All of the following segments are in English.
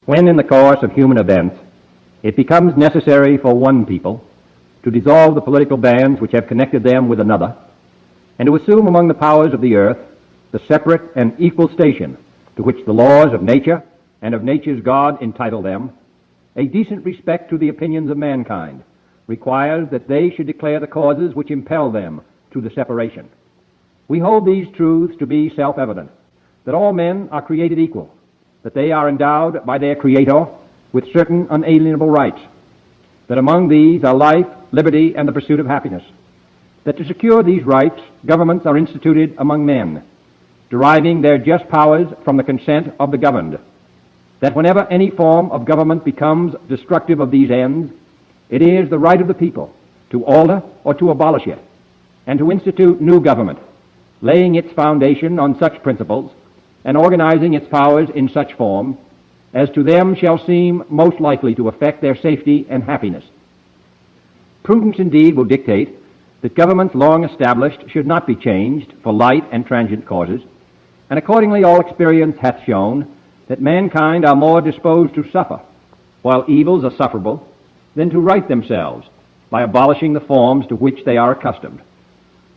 When in the course of human events it becomes necessary for one people to dissolve the political bands which have connected them with another, and to assume among the powers of the earth the separate and equal station to which the laws of nature and of nature's God entitle them, a decent respect to the opinions of mankind requires that they should declare the causes which impel them to the separation. We hold these truths to be self-evident, that all men are created equal, that they are endowed by their Creator with certain unalienable rights, that among these are life, liberty, and the pursuit of happiness, that to secure these rights, governments are instituted among men, deriving their just powers from the consent of the governed, that whenever any form of government becomes destructive of these ends, it is the right of the people to alter or to abolish it, and to institute new government, laying its foundation on such principles and organizing its powers in such form as to them shall seem most likely to affect their safety and happiness. Prudence indeed will dictate that governments long established should not be changed for light and transient causes, and accordingly all experience hath shown that mankind are more disposed to suffer, while evils are sufferable, than to right themselves by abolishing the forms to which they are accustomed.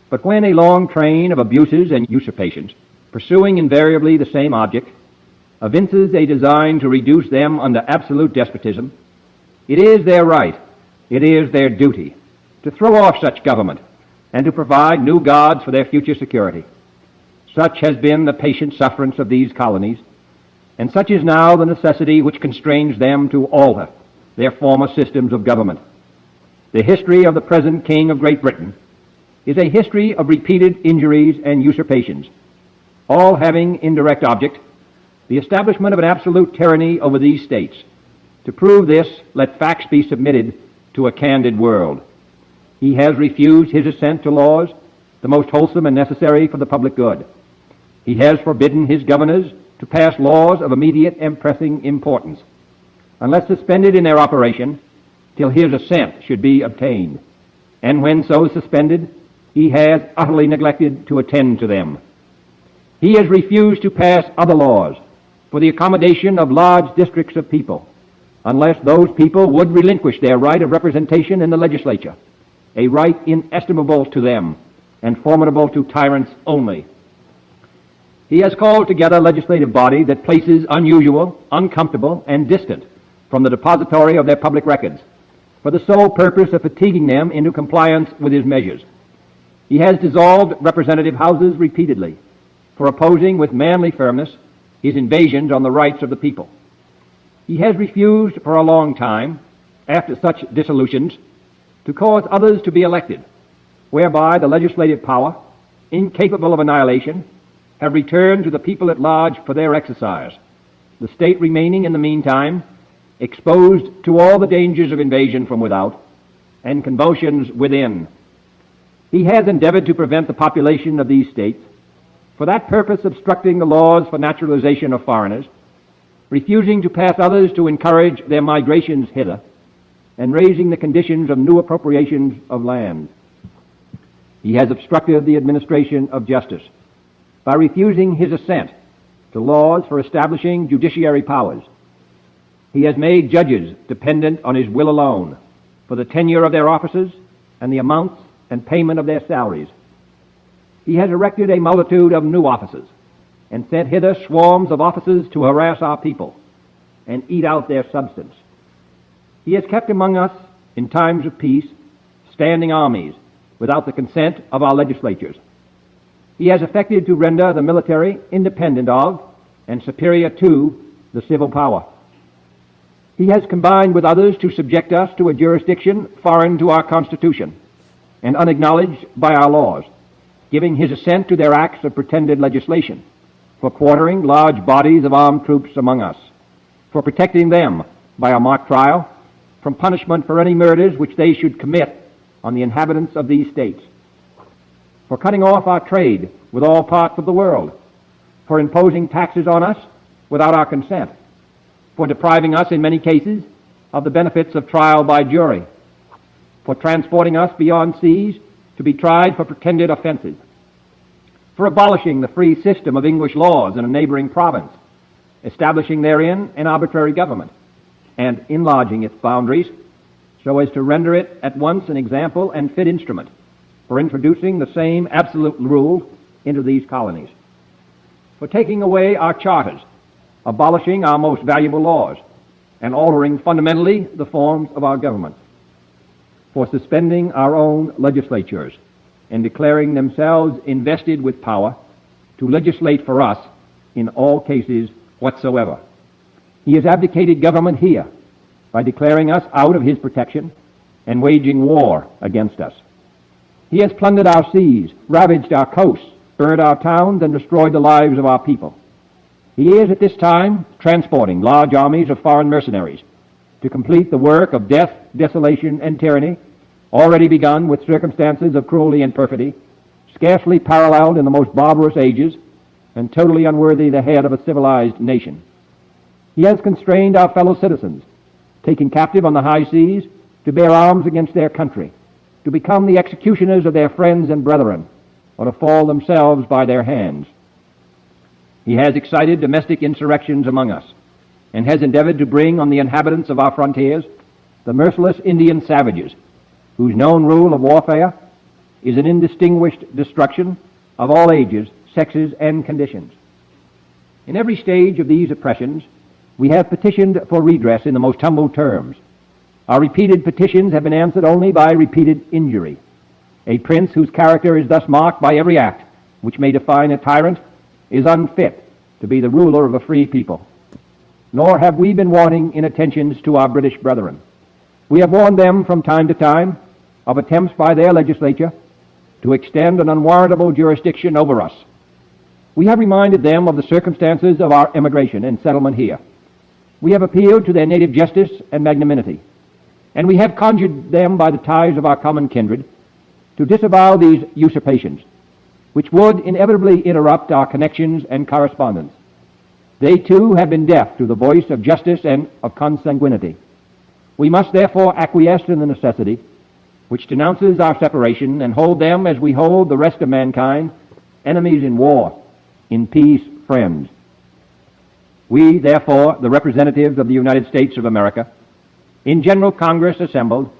But when a long train of abuses and usurpations, pursuing invariably the same object, evinces a design to reduce them under absolute despotism, it is their right, it is their duty, to throw off such government and to provide new gods for their future security. Such has been the patient sufferance of these colonies, and such is now the necessity which constrains them to alter their former systems of government. The history of the present King of Great Britain is a history of repeated injuries and usurpations, all having indirect object the establishment of an absolute tyranny over these states. To prove this, let facts be submitted to a candid world. He has refused his assent to laws, the most wholesome and necessary for the public good. He has forbidden his governors to pass laws of immediate and pressing importance, unless suspended in their operation till his assent should be obtained. And when so suspended, he has utterly neglected to attend to them. He has refused to pass other laws for the accommodation of large districts of people, unless those people would relinquish their right of representation in the legislature, a right inestimable to them and formidable to tyrants only. He has called together a legislative body that places unusual, uncomfortable, and distant from the depository of their public records, for the sole purpose of fatiguing them into compliance with his measures. He has dissolved representative houses repeatedly for opposing with manly firmness his invasions on the rights of the people. He has refused for a long time, after such dissolutions, to cause others to be elected, whereby the legislative power, incapable of annihilation, have returned to the people at large for their exercise, the state remaining in the meantime exposed to all the dangers of invasion from without and convulsions within. He has endeavored to prevent the population of these states, for that purpose obstructing the laws for naturalization of foreigners, refusing to pass others to encourage their migrations hither, and raising the conditions of new appropriations of land. He has obstructed the administration of justice by refusing his assent to laws for establishing judiciary powers. He has made judges dependent on his will alone for the tenure of their offices and the amounts and payment of their salaries. He has erected a multitude of new offices and sent hither swarms of officers to harass our people and eat out their substance. He has kept among us, in times of peace, standing armies without the consent of our legislatures. He has effected to render the military independent of and superior to the civil power. He has combined with others to subject us to a jurisdiction foreign to our Constitution and unacknowledged by our laws, giving his assent to their acts of pretended legislation, for quartering large bodies of armed troops among us, for protecting them by a mock trial from punishment for any murders which they should commit on the inhabitants of these states, for cutting off our trade with all parts of the world, for imposing taxes on us without our consent, for depriving us in many cases of the benefits of trial by jury, for transporting us beyond seas to be tried for pretended offenses, for abolishing the free system of English laws in a neighboring province, establishing therein an arbitrary government, and enlarging its boundaries so as to render it at once an example and fit instrument for introducing the same absolute rule into these colonies, for taking away our charters, abolishing our most valuable laws, and altering fundamentally the forms of our government, for suspending our own legislatures and declaring themselves invested with power to legislate for us in all cases whatsoever. He has abdicated government here by declaring us out of his protection and waging war against us. He has plundered our seas, ravaged our coasts, burned our towns, and destroyed the lives of our people. He is at this time transporting large armies of foreign mercenaries to complete the work of death, desolation, and tyranny, already begun with circumstances of cruelty and perfidy, scarcely paralleled in the most barbarous ages, and totally unworthy the head of a civilized nation. He has constrained our fellow citizens, taken captive on the high seas, to bear arms against their country, to become the executioners of their friends and brethren, or to fall themselves by their hands. He has excited domestic insurrections among us, and has endeavored to bring on the inhabitants of our frontiers the merciless Indian savages, whose known rule of warfare is an indistinguished destruction of all ages, sexes, and conditions. In every stage of these oppressions, we have petitioned for redress in the most humble terms. Our repeated petitions have been answered only by repeated injury. A prince whose character is thus marked by every act which may define a tyrant is unfit to be the ruler of a free people. Nor have we been wanting in attentions to our British brethren. We have warned them from time to time of attempts by their legislature to extend an unwarrantable jurisdiction over us. We have reminded them of the circumstances of our emigration and settlement here. We have appealed to their native justice and magnanimity, and we have conjured them by the ties of our common kindred to disavow these usurpations, which would inevitably interrupt our connections and correspondence. They too have been deaf to the voice of justice and of consanguinity. We must therefore acquiesce in the necessity which denounces our separation, and hold them as we hold the rest of mankind, enemies in war, in peace friends. We, therefore, the representatives of the United States of America, in General Congress assembled,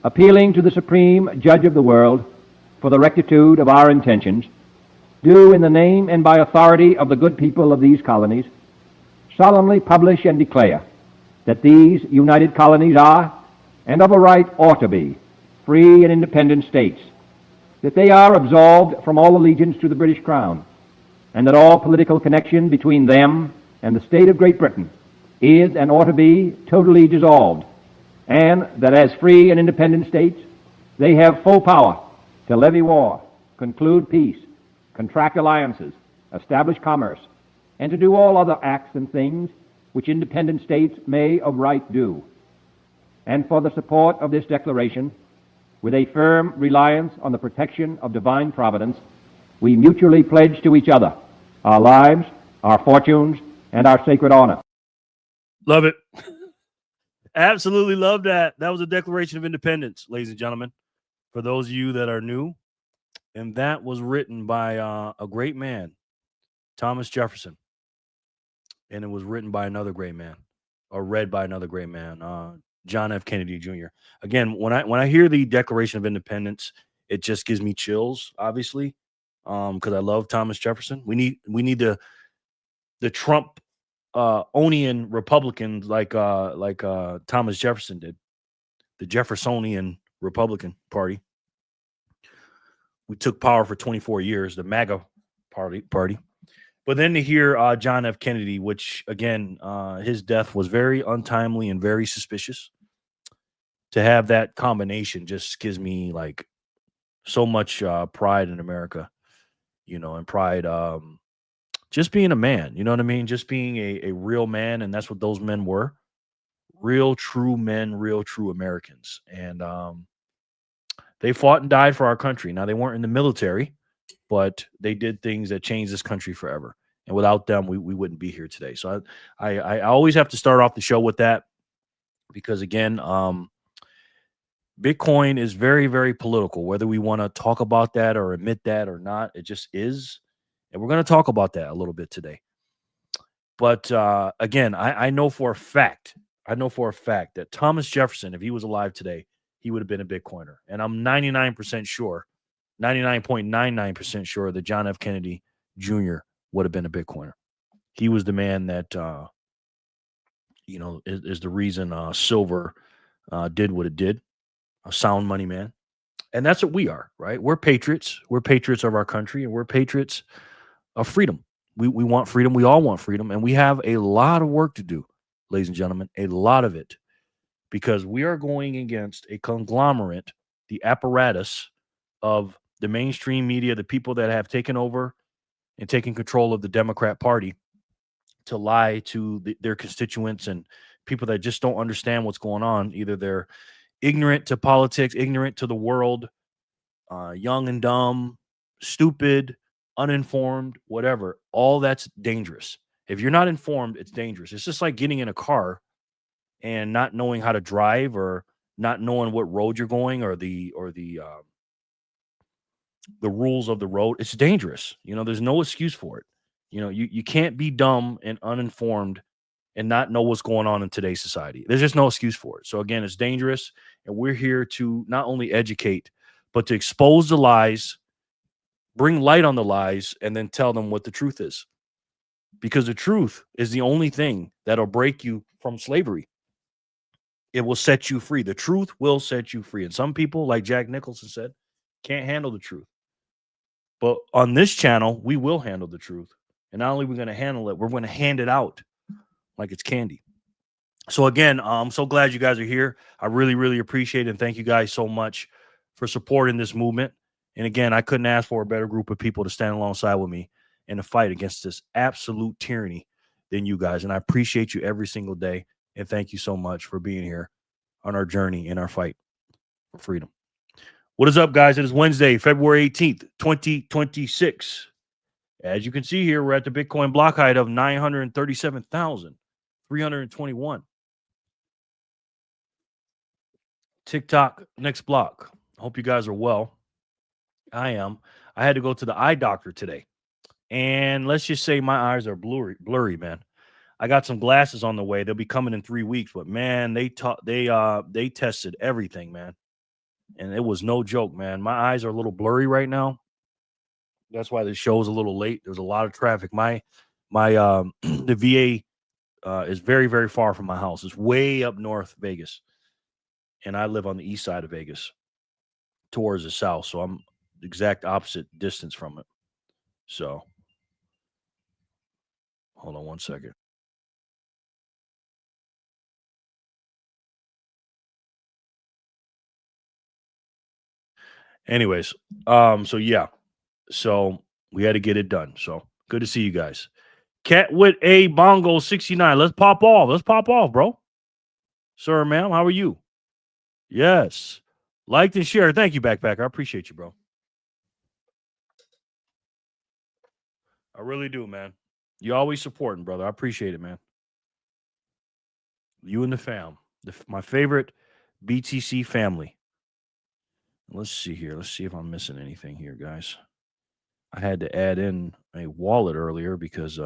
appealing to the Supreme Judge of the world for the rectitude of our intentions, do, in the name and by authority of the good people of these colonies, solemnly publish and declare that these united colonies are, and of a right ought to be, free and independent states, that they are absolved from all allegiance to the British Crown, and that all political connection between them and the state of Great Britain is and ought to be totally dissolved, and that as free and independent states, they have full power to levy war, conclude peace, contract alliances, establish commerce, and to do all other acts and things which independent states may of right do. And for the support of this declaration, with a firm reliance on the protection of divine providence, we mutually pledge to each other our lives, our fortunes, and our sacred honor. Love it. Absolutely love that. That was a Declaration of Independence, ladies and gentlemen, for those of you that are new. And that was written by a great man, Thomas Jefferson. And it was written by another great man, or read by another great man, John F. Kennedy Jr. Again, when I hear the Declaration of Independence, it just gives me chills, obviously, because I love Thomas Jefferson. We need the Trump Onian Republicans like Thomas Jefferson did, the Jeffersonian Republican Party. We took power for 24 years, the MAGA party. But then to hear John F. Kennedy, which, again, his death was very untimely and very suspicious. To have that combination just gives me, like, so much pride in America, and pride just being a man, you know what I mean? Just being a real man, and that's what those men were. Real, true men, real, true Americans. And they fought and died for our country. Now, they weren't in the military, but they did things that changed this country forever. And without them, we wouldn't be here today. So I always have to start off the show with that because, again, Bitcoin is very, very political, whether we want to talk about that or admit that or not. It just is. And we're going to talk about that a little bit today. But again, I know for a fact, that Thomas Jefferson, if he was alive today, he would have been a Bitcoiner. And I'm 99% sure, 99.99% sure that John F. Kennedy Jr. would have been a Bitcoiner. He was the man that, is the reason silver did what it did, a sound money man. And that's what we are, right? We're patriots. We're patriots of our country, and we're patriots of freedom. We want freedom. We all want freedom. And we have a lot of work to do, ladies and gentlemen, a lot of it, because we are going against a conglomerate, the apparatus of the mainstream media, the people that have taken over and taken control of the Democrat Party to lie to their constituents and people that just don't understand what's going on. Either they're ignorant to politics, ignorant to the world, young and dumb, stupid, uninformed, whatever. All that's dangerous. If you're not informed, it's dangerous. It's just like getting in a car and not knowing how to drive, or not knowing what road you're going, or the rules of the road. It's dangerous. There's no excuse for it. You can't be dumb and uninformed and not know what's going on in today's society. There's just no excuse for it. So again, it's dangerous, and we're here to not only educate, but to expose the lies, bring light on the lies, and then tell them what the truth is. Because the truth is the only thing that'll break you from slavery. It will set you free. The truth will set you free. And some people, like Jack Nicholson said, can't handle the truth. But on this channel, we will handle the truth. And not only are we going to handle it, we're going to hand it out like it's candy. So again, I'm so glad you guys are here. I really, really appreciate it. And thank you guys so much for supporting this movement. And again, I couldn't ask for a better group of people to stand alongside with me in a fight against this absolute tyranny than you guys. And I appreciate you every single day. And thank you so much for being here on our journey in our fight for freedom. What is up, guys? It is Wednesday, February 18th, 2026. As you can see here, we're at the Bitcoin block height of 937,321. TikTok next block. Hope you guys are well. I am. I had to go to the eye doctor today, and let's just say my eyes are blurry, man. I got some glasses on the way. They'll be coming in 3 weeks, but man, they tested everything, man, and it was no joke, man. My eyes are a little blurry right now. That's why the show's a little late. There's a lot of traffic. My the VA is very, very far from my house. It's way up north Vegas, and I live on the east side of Vegas, towards the south. So I'm the exact opposite distance from it. So hold on one second. Anyways, so yeah, so we had to get it done. So good to see you guys. Cat with a bongo 69. Let's pop off. Let's pop off, bro. Sir, ma'am, how are you? Yes. Liked and share. Thank you, Backpacker. I appreciate you, bro. I really do, man. You always supporting, brother. I appreciate it, man. You and the fam. My favorite BTC family. Let's see here. Let's see if I'm missing anything here, guys. I had to add in a wallet earlier because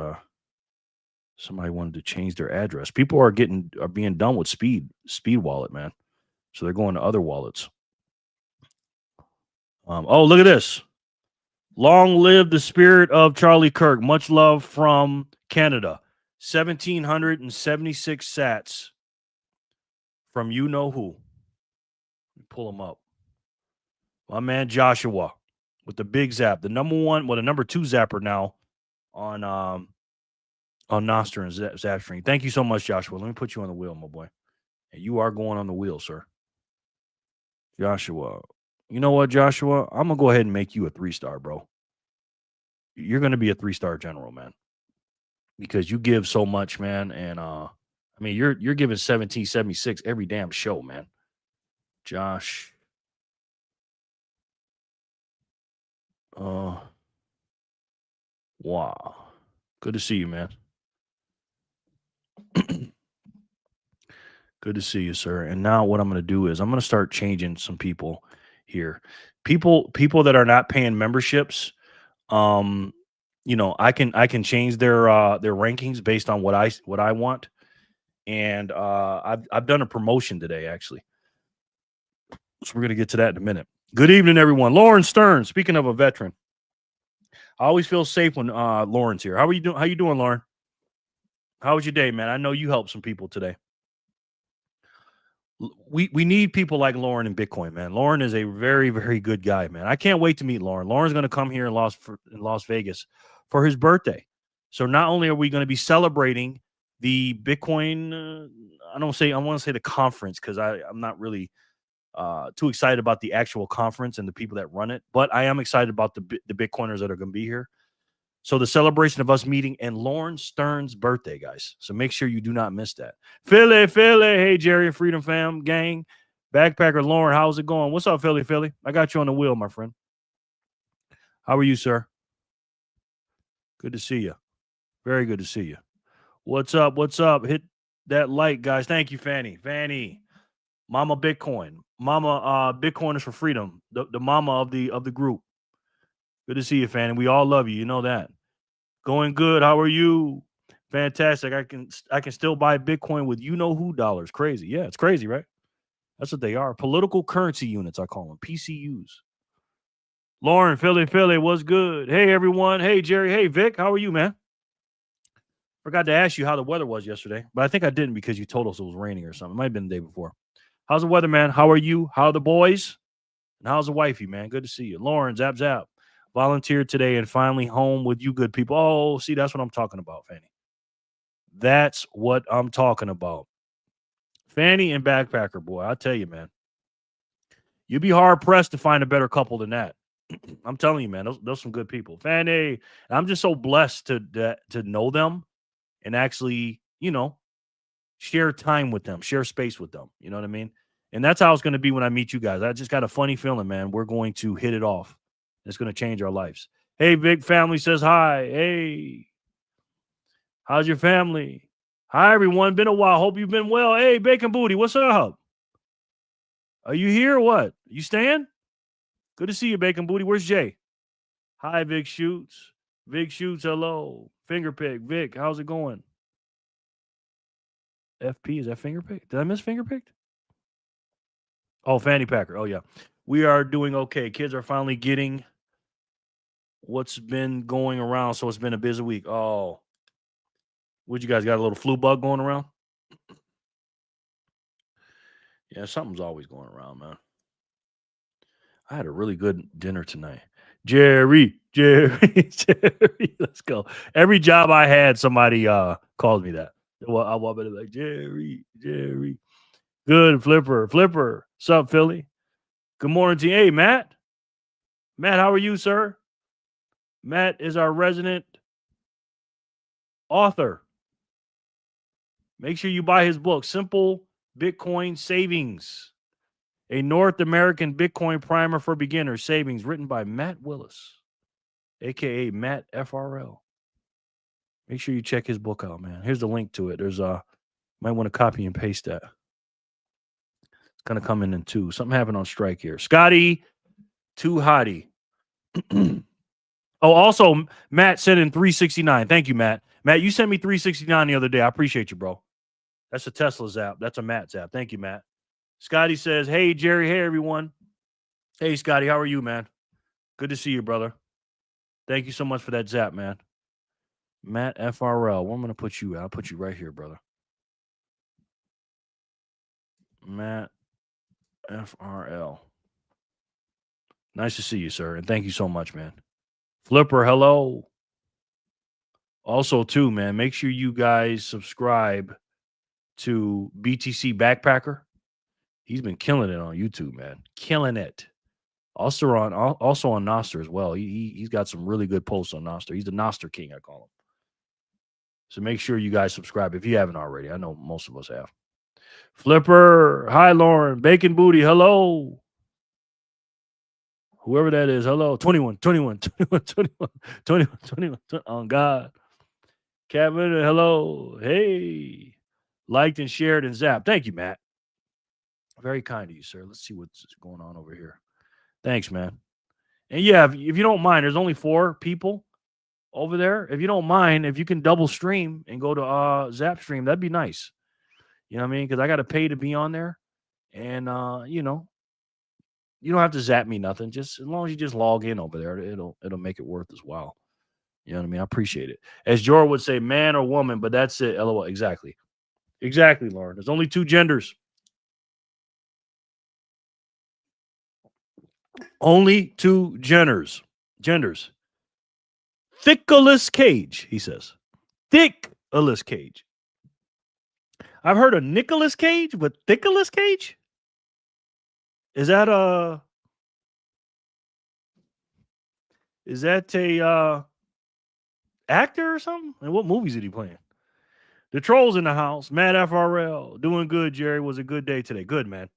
somebody wanted to change their address. People are being done with Speed Wallet, man. So they're going to other wallets. Oh, look at this. Long live the spirit of Charlie Kirk. Much love from Canada. 1,776 sats from you know who. Pull them up. My man Joshua with the big zap. The number 2 zapper now on Noster and Zapstream. Thank you so much, Joshua. Let me put you on the wheel, my boy. And you are going on the wheel, sir. Joshua. You know what, Joshua? I'm going to go ahead and make you a 3-star, bro. You're going to be a 3-star general, man. Because you give so much, man. And you're giving 1776 every damn show, man. Josh. Wow. Good to see you, man. Good to see you, sir. And now what I'm going to do is I'm going to start changing some people here. People that are not paying memberships, you know, I can change their rankings based on what I want. And I've done a promotion today, actually. So we're gonna get to that in a minute. Good evening, everyone. Lauren Stern, speaking of a veteran. I always feel safe when Lauren's here. How are you doing? How you doing, Lauren? How was your day, man? I know you helped some people today. We need people like Lauren in Bitcoin, man. Lauren is a very, very good guy, man. I can't wait to meet Lauren. Lauren's going to come here in Las Vegas for his birthday. So not only are we going to be celebrating the Bitcoin, I want to say the conference, because I'm not really too excited about the actual conference and the people that run it, but I am excited about the Bitcoiners that are going to be here. So the celebration of us meeting and Lauren Stern's birthday, guys. So make sure you do not miss that. Philly. Hey, Jerry and Freedom Fam gang. Backpacker Lauren, how's it going? What's up, Philly? I got you on the wheel, my friend. How are you, sir? Good to see you. Very good to see you. What's up? Hit that like, guys. Thank you, Fanny. Mama Bitcoin. Mama Bitcoiners for Freedom. The mama of the group. Good to see you, Fanny. We all love you. You know that. Going good. How are you? Fantastic. I can still buy Bitcoin with you know who dollars. Crazy. Yeah, it's crazy, right? That's what they are. Political currency units, I call them. PCUs. Lauren, Philly, what's good? Hey, everyone. Hey, Jerry. Hey, Vic. How are you, man? Forgot to ask you how the weather was yesterday, but I think I didn't because you told us it was raining or something. It might have been the day before. How's the weather, man? How are you? How are the boys? And how's the wifey, man? Good to see you. Lauren, zap. Volunteered today and finally home with you good people. Oh, see, that's what I'm talking about, Fanny. That's what I'm talking about. Fanny and Backpacker, boy, I tell you, man. You'd be hard-pressed to find a better couple than that. I'm telling you, man, those some good people. Fanny, I'm just so blessed to know them and actually, you know, share time with them, share space with them. You know what I mean? And that's how it's going to be when I meet you guys. I just got a funny feeling, man. We're going to hit it off. It's going to change our lives. Hey, Big Family says hi. Hey, how's your family? Hi, everyone. Been a while. Hope you've been well. Hey, Bacon Booty, what's up? Are you here or what? You staying? Good to see you, Bacon Booty. Where's Jay? Hi, Vic Shoots. Vic Shoots, hello. Fingerpick. Vic, how's it going? FP, is that Fingerpick? Did I miss Fingerpicked? Oh, Fanny Packer. Oh, yeah. We are doing okay. Kids are finally getting what's been going around. So it's been a busy week. Oh, what you guys got? A little flu bug going around? Yeah, something's always going around, man. I had a really good dinner tonight. Jerry. Let's go. Every job I had, somebody called me that. Well, I want to be like, Jerry. Good, Flipper. What's up, Philly? Good morning to you. Hey, Matt. Matt, how are you, sir? Matt is our resident author. Make sure you buy his book, Simple Bitcoin Savings, a North American Bitcoin primer for beginners, savings, written by Matt Willis, a.k.a. Matt FRL. Make sure you check his book out, man. Here's the link to it. There's might want to copy and paste that. It's going to come in two. Something happened on strike here. Scotty, too hottie. Oh, also, Matt sent in 369. Thank you, Matt. Matt, you sent me 369 the other day. I appreciate you, bro. That's a Tesla's app. That's a Matt's app. Thank you, Matt. Scotty says, hey, Jerry. Hey, everyone. Hey, Scotty. How are you, man? Good to see you, brother. Thank you so much for that zap, man. Matt FRL. Where I'm going to put you at? I'll put you right here, brother. Matt FRL. Nice to see you, sir. And thank you so much, man. Flipper, hello. Also, too, man, make sure you guys subscribe to BTC Backpacker. He's been killing it on YouTube, man. Killing it. Also on Nostr as well. He's got some really good posts on Nostr. He's the Nostr king, I call him. So make sure you guys subscribe if you haven't already. I know most of us have. Flipper, hi, Lauren. Bacon Booty, hello. Whoever that is, hello. 21. Oh, God. Kevin, hello. Hey. Liked and shared and zapped. Thank you, Matt. Very kind of you, sir. Let's see what's going on over here. Thanks, man. And yeah, if you don't mind, there's only 4 people. over there. If you don't mind, if you can double stream and go to Zap Stream, that'd be nice. You know what I mean? Because I got to pay to be on there, and you know, you don't have to zap me nothing. Just as long as you just log in over there, it'll make it worth as well. You know what I mean? I appreciate it. As Jor would say, man or woman, but that's it. LOL. Exactly. Exactly, Lauren. There's only two genders. Only two genders. Thickless Cage, he says. Thickless Cage. I've heard of Nicolas Cage, but Thickless Cage? Is that a actor or something? And what movies did he play in? The Trolls in the house. Matt FRL. Doing good, Jerry. Was a good day today. Good, man.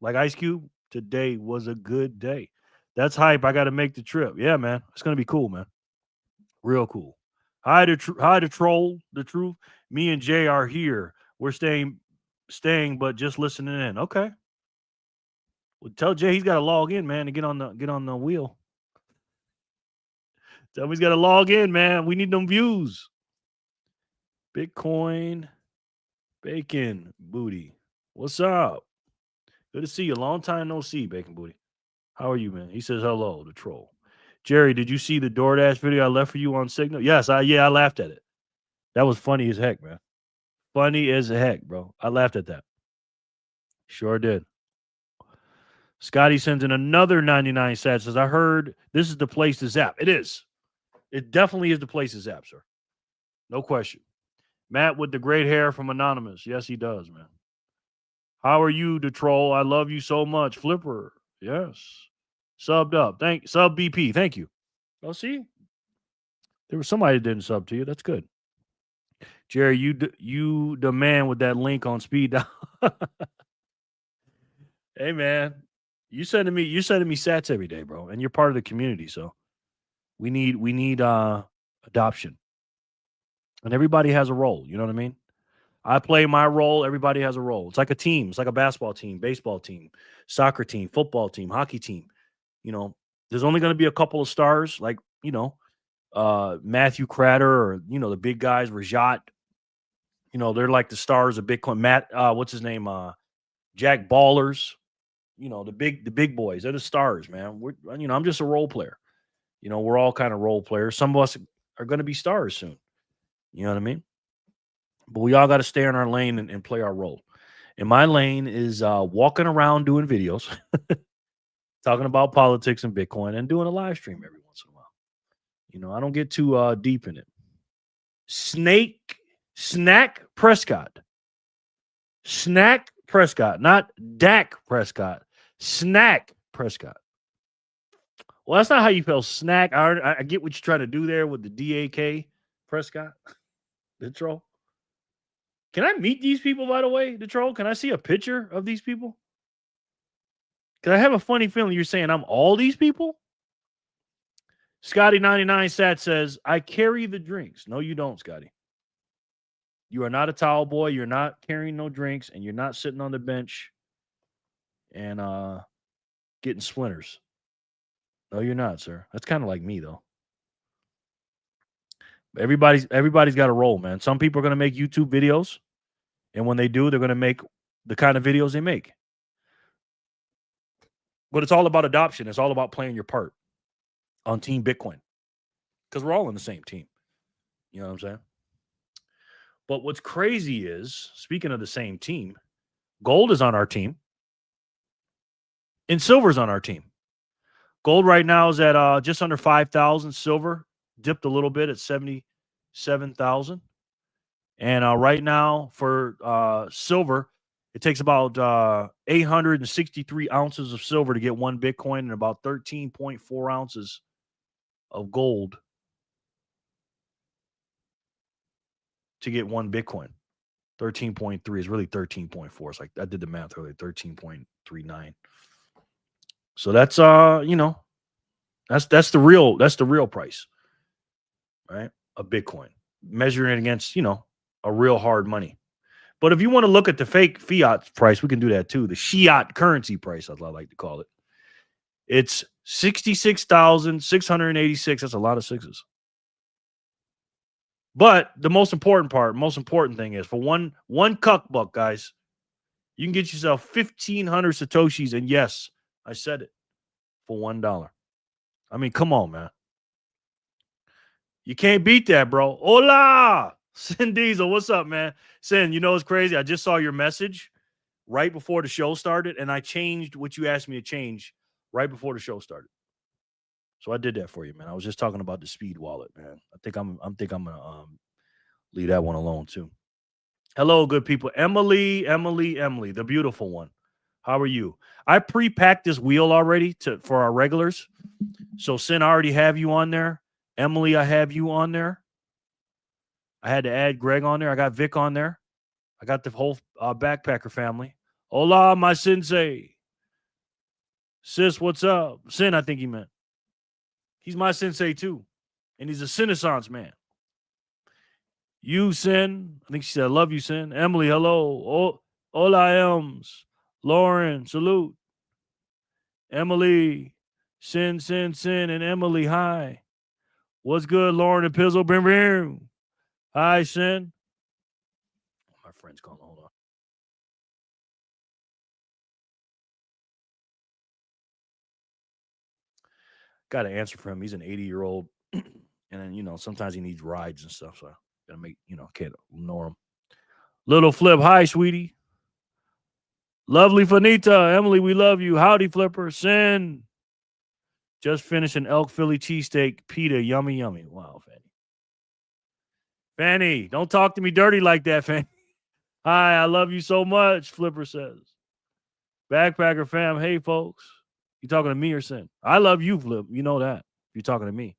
Like Ice Cube, today was a good day. That's hype. I got to make the trip. Yeah, man. It's going to be cool, man. Real cool. Hi to Troll, the truth. Me and Jay are here. We're staying, but just listening in. Okay. Well, tell Jay he's got to log in, man, to get on the wheel. Tell him he's got to log in, man. We need them views. Bitcoin, Bacon Booty. What's up? Good to see you. Long time no see, Bacon Booty. How are you, man? He says hello, the troll. Jerry, did you see the DoorDash video I left for you on Signal? Yes, I laughed at it. That was funny as heck, man. Funny as heck, bro. I laughed at that. Sure did. Scotty sends in another 99 sats. Says, I heard this is the place to zap. It is. It definitely is the place to zap, sir. No question. Matt with the great hair from Anonymous. Yes, he does, man. How are you, the troll? I love you so much. Flipper. Yes. Subbed up. Sub BP. Thank you. Oh, see? There was somebody that didn't sub to you. That's good. Jerry, you the man with that link on speed dial. Hey, man. You sending me sats every day, bro. And you're part of the community, so we need adoption. And everybody has a role, you know what I mean? I play my role, everybody has a role. It's like a team. It's like a basketball team, baseball team, soccer team, football team, hockey team. You know, there's only going to be a couple of stars, like, you know, Matthew Cratter or, you know, the big guys, Rajat. You know, they're like the stars of Bitcoin. Matt, what's his name? Jack Ballers. You know, the big boys. They're the stars, man. I'm just a role player. You know, we're all kind of role players. Some of us are going to be stars soon. You know what I mean? But we all got to stay in our lane and play our role. And my lane is walking around doing videos, talking about politics and Bitcoin, and doing a live stream every once in a while. You know, I don't get too deep in it. Snack Prescott, not Dak Prescott. Snack Prescott. Well, that's not how you spell snack. I get what you're trying to do there with the DAK Prescott, the troll. Can I meet these people, by the way, the troll? Can I see a picture of these people? Because I have a funny feeling you're saying I'm all these people. Scotty99 Sat says, I carry the drinks. No, you don't, Scotty. You are not a towel boy. You're not carrying no drinks, and you're not sitting on the bench and getting splinters. No, you're not, sir. That's kind of like me, though. Everybody's got a role, man. Some people are going to make YouTube videos, and when they do, they're going to make the kind of videos they make. But it's all about adoption. It's all about playing your part on Team Bitcoin, because we're all in the same team. You know what I'm saying? But what's crazy is, speaking of the same team, gold is on our team, and silver's on our team. Gold right now is at just under 5,000. Silver dipped a little bit at 77,000. And right now for silver, it takes about 863 ounces of silver to get one Bitcoin and about 13.4 ounces of gold to get one Bitcoin. 13.3 is really 13.4. It's like I did the math earlier, 13.39. So that's that's the real price, right? A Bitcoin, measuring it against, a real hard money. But if you want to look at the fake fiat price, we can do that too. The Fiat currency price, as I like to call it. It's 66,686. That's a lot of sixes. But the most important thing is for one cuck buck, guys, you can get yourself 1,500 Satoshis. And yes, I said it, for $1. I mean, come on, man. You can't beat that, bro. Hola! Sin Diesel, what's up, man? Sin, you know it's crazy. I just saw your message right before the show started, and I changed what you asked me to change right before the show started. So I did that for you, man. I was just talking about the speed wallet, man. I think I'm gonna leave that one alone too. Hello, good people. Emily, the beautiful one. How are you? I pre-packed this wheel already for our regulars. So Sin, I already have you on there. Emily, I have you on there. I had to add Greg on there. I got Vic on there. I got the whole backpacker family. Hola, my sensei. Sis, what's up? Sin, I think he meant. He's my sensei too. And he's a Renaissance man. You, Sin. I think she said, I love you, Sin. Emily, hello. Hola, Ems. Lauren, salute. Emily, Sin, and Emily, hi. What's good, Lauren and Pizzle? Bim, bim. Hi, Sin. My friend's calling. Hold on. Got to answer for him. He's an 80-year-old. And then, sometimes he needs rides and stuff. So I got to make, can't ignore him. Little Flip, hi, sweetie. Lovely Fanita. Emily, we love you. Howdy, Flipper. Sin. Just finished an elk Philly cheesesteak pita. Yummy, yummy. Wow, Fanny. Fanny, don't talk to me dirty like that, Fanny. Hi, I love you so much, Flipper says. Backpacker fam, hey, folks. You talking to me or Sin? I love you, Flip. You know that. You're talking to me.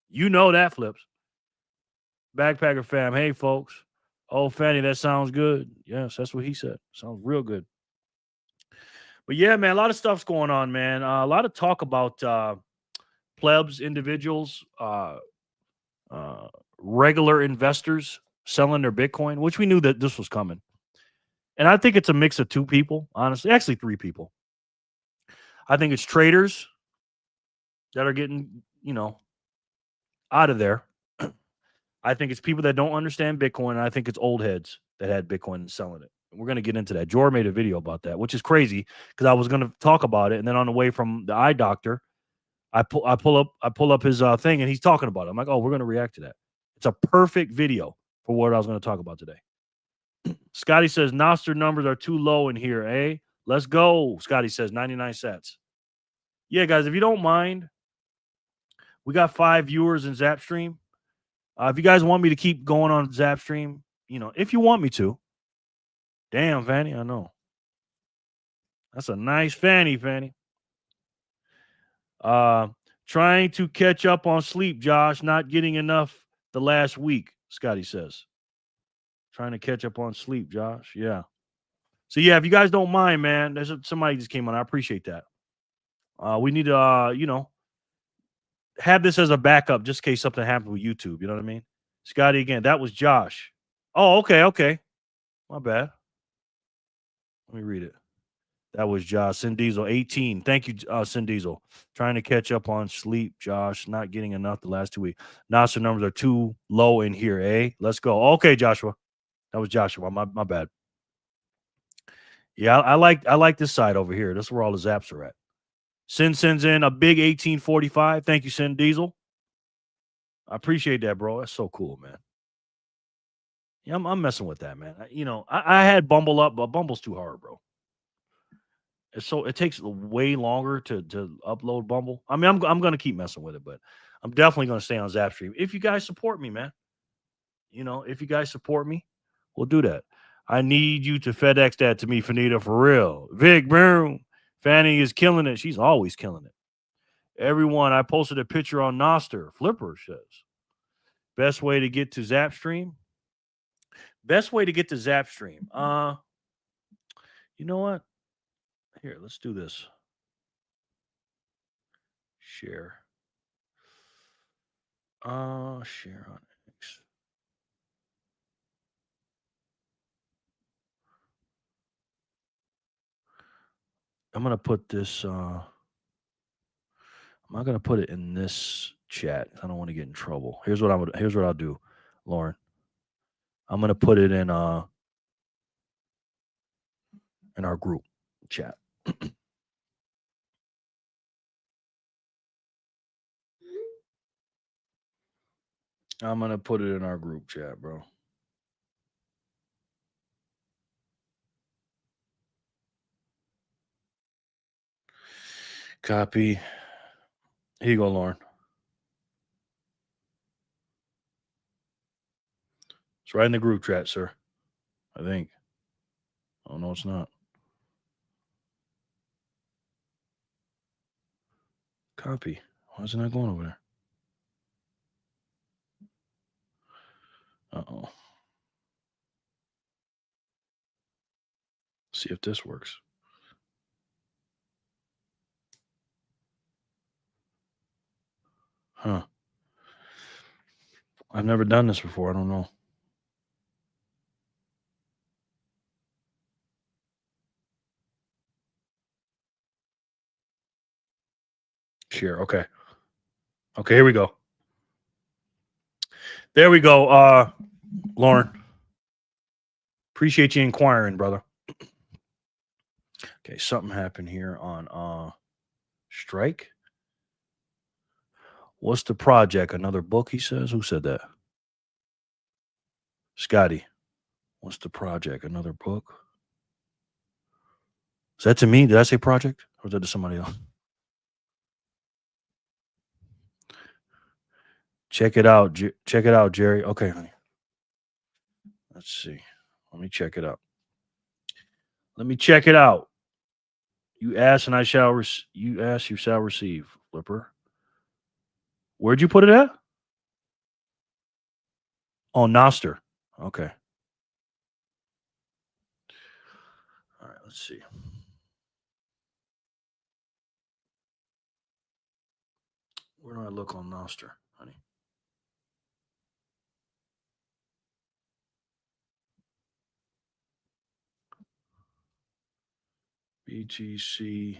You know that, Flips. Backpacker fam, hey, folks. Oh, Fanny, that sounds good. Yes, that's what he said. Sounds real good. But yeah, man, a lot of stuff's going on, man. A lot of talk about plebs, individuals, regular investors selling their Bitcoin, which we knew that this was coming. And I think it's a mix of two people, honestly. Actually, three people. I think it's traders that are getting, out of there. I think it's people that don't understand Bitcoin. And I think it's old heads that had Bitcoin and selling it. We're going to get into that. Jor made a video about that, which is crazy because I was going to talk about it. And then on the way from the eye doctor, I pull up his thing and he's talking about it. I'm like, oh, we're going to react to that. It's a perfect video for what I was going to talk about today. Scotty says Noster numbers are too low in here, eh? Let's go. Scotty says 99 sats. Yeah, guys, if you don't mind, we got 5 viewers in Zapstream. If you guys want me to keep going on Zapstream, if you want me to. Damn, Fanny, I know. That's a nice Fanny. Trying to catch up on sleep, Josh. Not getting enough the last week, Scotty says. Trying to catch up on sleep, Josh. Yeah. So, yeah, if you guys don't mind, man, there's somebody just came on. I appreciate that. We need to, have this as a backup just in case something happens with YouTube. You know what I mean? Scotty, again, that was Josh. Oh, okay. My bad. Let me read it. That was Josh. Sin Diesel, 18. Thank you, Sin Diesel. Trying to catch up on sleep, Josh. Not getting enough the last 2 weeks. Nasser numbers are too low in here, eh? Let's go. Okay, Joshua. That was Joshua. My bad. Yeah, I like this side over here. That's where all the zaps are at. Sin sends in a big 1845. Thank you, Sin Diesel. I appreciate that, bro. That's so cool, man. Yeah, I'm messing with that, man. I had Bumble up, but Bumble's too hard, bro. It takes way longer to upload Bumble. I mean, I'm gonna keep messing with it, but I'm definitely gonna stay on Zapstream. If you guys support me, man. If you guys support me, we'll do that. I need you to FedEx that to me, Fanita, for real. Vic, boom. Fanny is killing it. She's always killing it. Everyone, I posted a picture on Noster. Flipper says. Best way to get to Zapstream? Best way to get to Zapstream. You know what? Here, let's do this. Share. Share on X. I'm gonna put this. I'm not gonna put it in this chat. I don't want to get in trouble. Here's what I'll do. Lauren. I'm gonna put it in our group chat. I'm gonna put it in our group chat, bro. Copy. Here you go, Lauren. It's right in the group chat, sir. I think. Oh no, it's not. Copy. Why is it not going over there? Uh-oh. See if this works. Huh. I've never done this before. I don't know. Share. Okay. Okay, here we go. There we go. Lauren. Appreciate you inquiring, brother. Okay, something happened here on Strike. What's the project? Another book, he says? Who said that? Scotty. What's the project? Another book? Is that to me? Did I say project? Or was that to somebody else? Check it out. Check it out, Jerry. Okay, honey. Let's see. Let me check it out. Let me check it out. You ask and I shall you ask, you shall receive, Flipper. Where'd you put it at? Oh, Noster. Okay. All right, let's see. Where do I look on Noster, honey? BTC.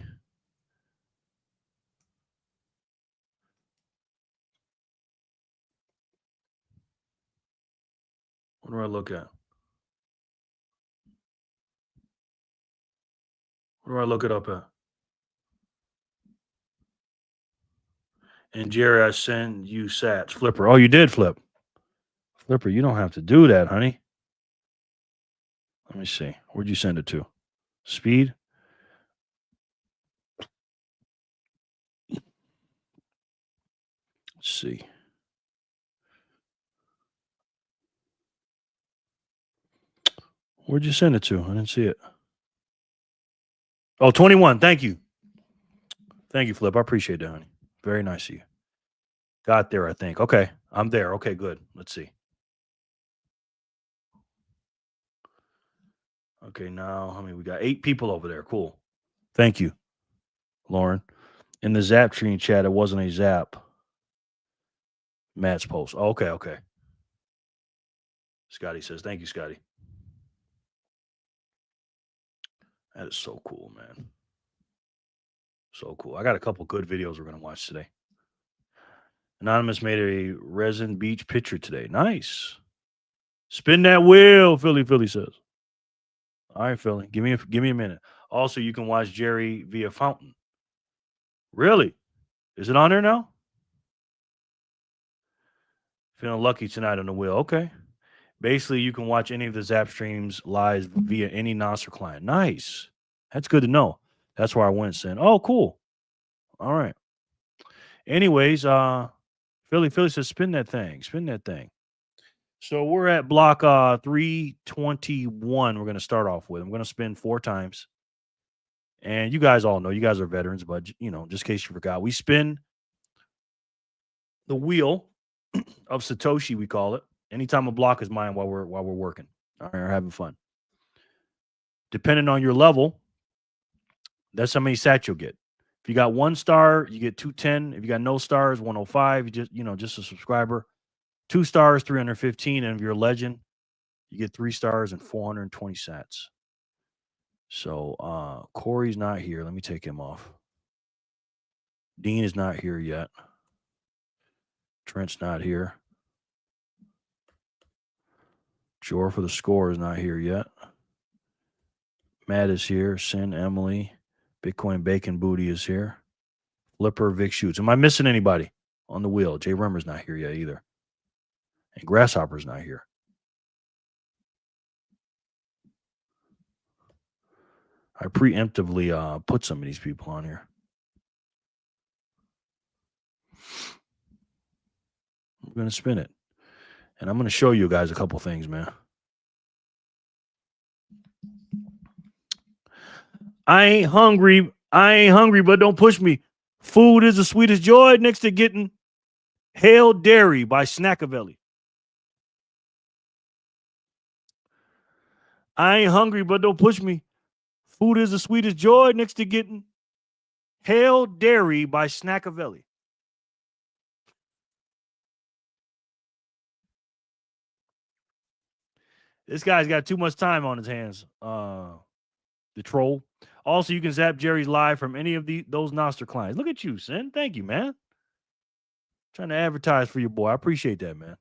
What do I look at? Where do I look it up at? And Jerry, I send you sats. Flipper. Oh, you did, Flip. Flipper, you don't have to do that, honey. Let me see. Where'd you send it to? Speed? Let's see. Where'd you send it to? I didn't see it. Oh, 21. Thank you. Thank you, Flip. I appreciate that, honey. Very nice of you. Got there, I think. Okay. I'm there. Okay, good. Let's see. Okay, now, I mean, we got 8 people over there. Cool. Thank you, Lauren. In the Zap Tree chat, it wasn't a Zap. Matt's post. Oh, okay. Scotty says, thank you, Scotty. That is so cool, man. So cool. I got a couple good videos we're going to watch today. Anonymous made a resin beach picture today. Nice. Spin that wheel, Philly says. All right, Philly. Give me a minute. Also, you can watch Jerry via Fountain. Really? Is it on there now? Feeling lucky tonight on the wheel. Okay. Basically, you can watch any of the Zap streams live via any Nostr client. Nice. That's good to know. That's where I went saying, oh, cool. All right. Anyways, Philly says, spin that thing. So we're at block 321. We're going to start off with. I'm going to spin 4 times. And you guys all know, you guys are veterans, but just in case you forgot, we spin the wheel of Satoshi, we call it. Anytime a block is mine while we're working. All right, or having fun. Depending on your level, that's how many sats you'll get. If you got 1 star, you get 210. If you got no stars, 105. You just a subscriber. 2 stars, 315. And if you're a legend, you get 3 stars and 420 sats. So Corey's not here. Let me take him off. Dean is not here yet. Trent's not here. Sure for the score is not here yet. Matt is here. Sin, Emily, Bitcoin Bacon Booty is here. Flipper, Vic Shoots. Am I missing anybody on the wheel? Jay Remmer's not here yet either. And Grasshopper's not here. I preemptively put some of these people on here. I'm going to spin it. And I'm going to show you guys a couple things, man. I ain't hungry, but don't push me. Food is the sweetest joy next to getting Hail Dairy by Snackavelli. I ain't hungry, but don't push me. Food is the sweetest joy next to getting Hail Dairy by Snackavelli. This guy's got too much time on his hands. The troll. Also, you can zap Jerry's live from any of those Nostr clients. Look at you, Sin. Thank you, man. Trying to advertise for your boy. I appreciate that, man.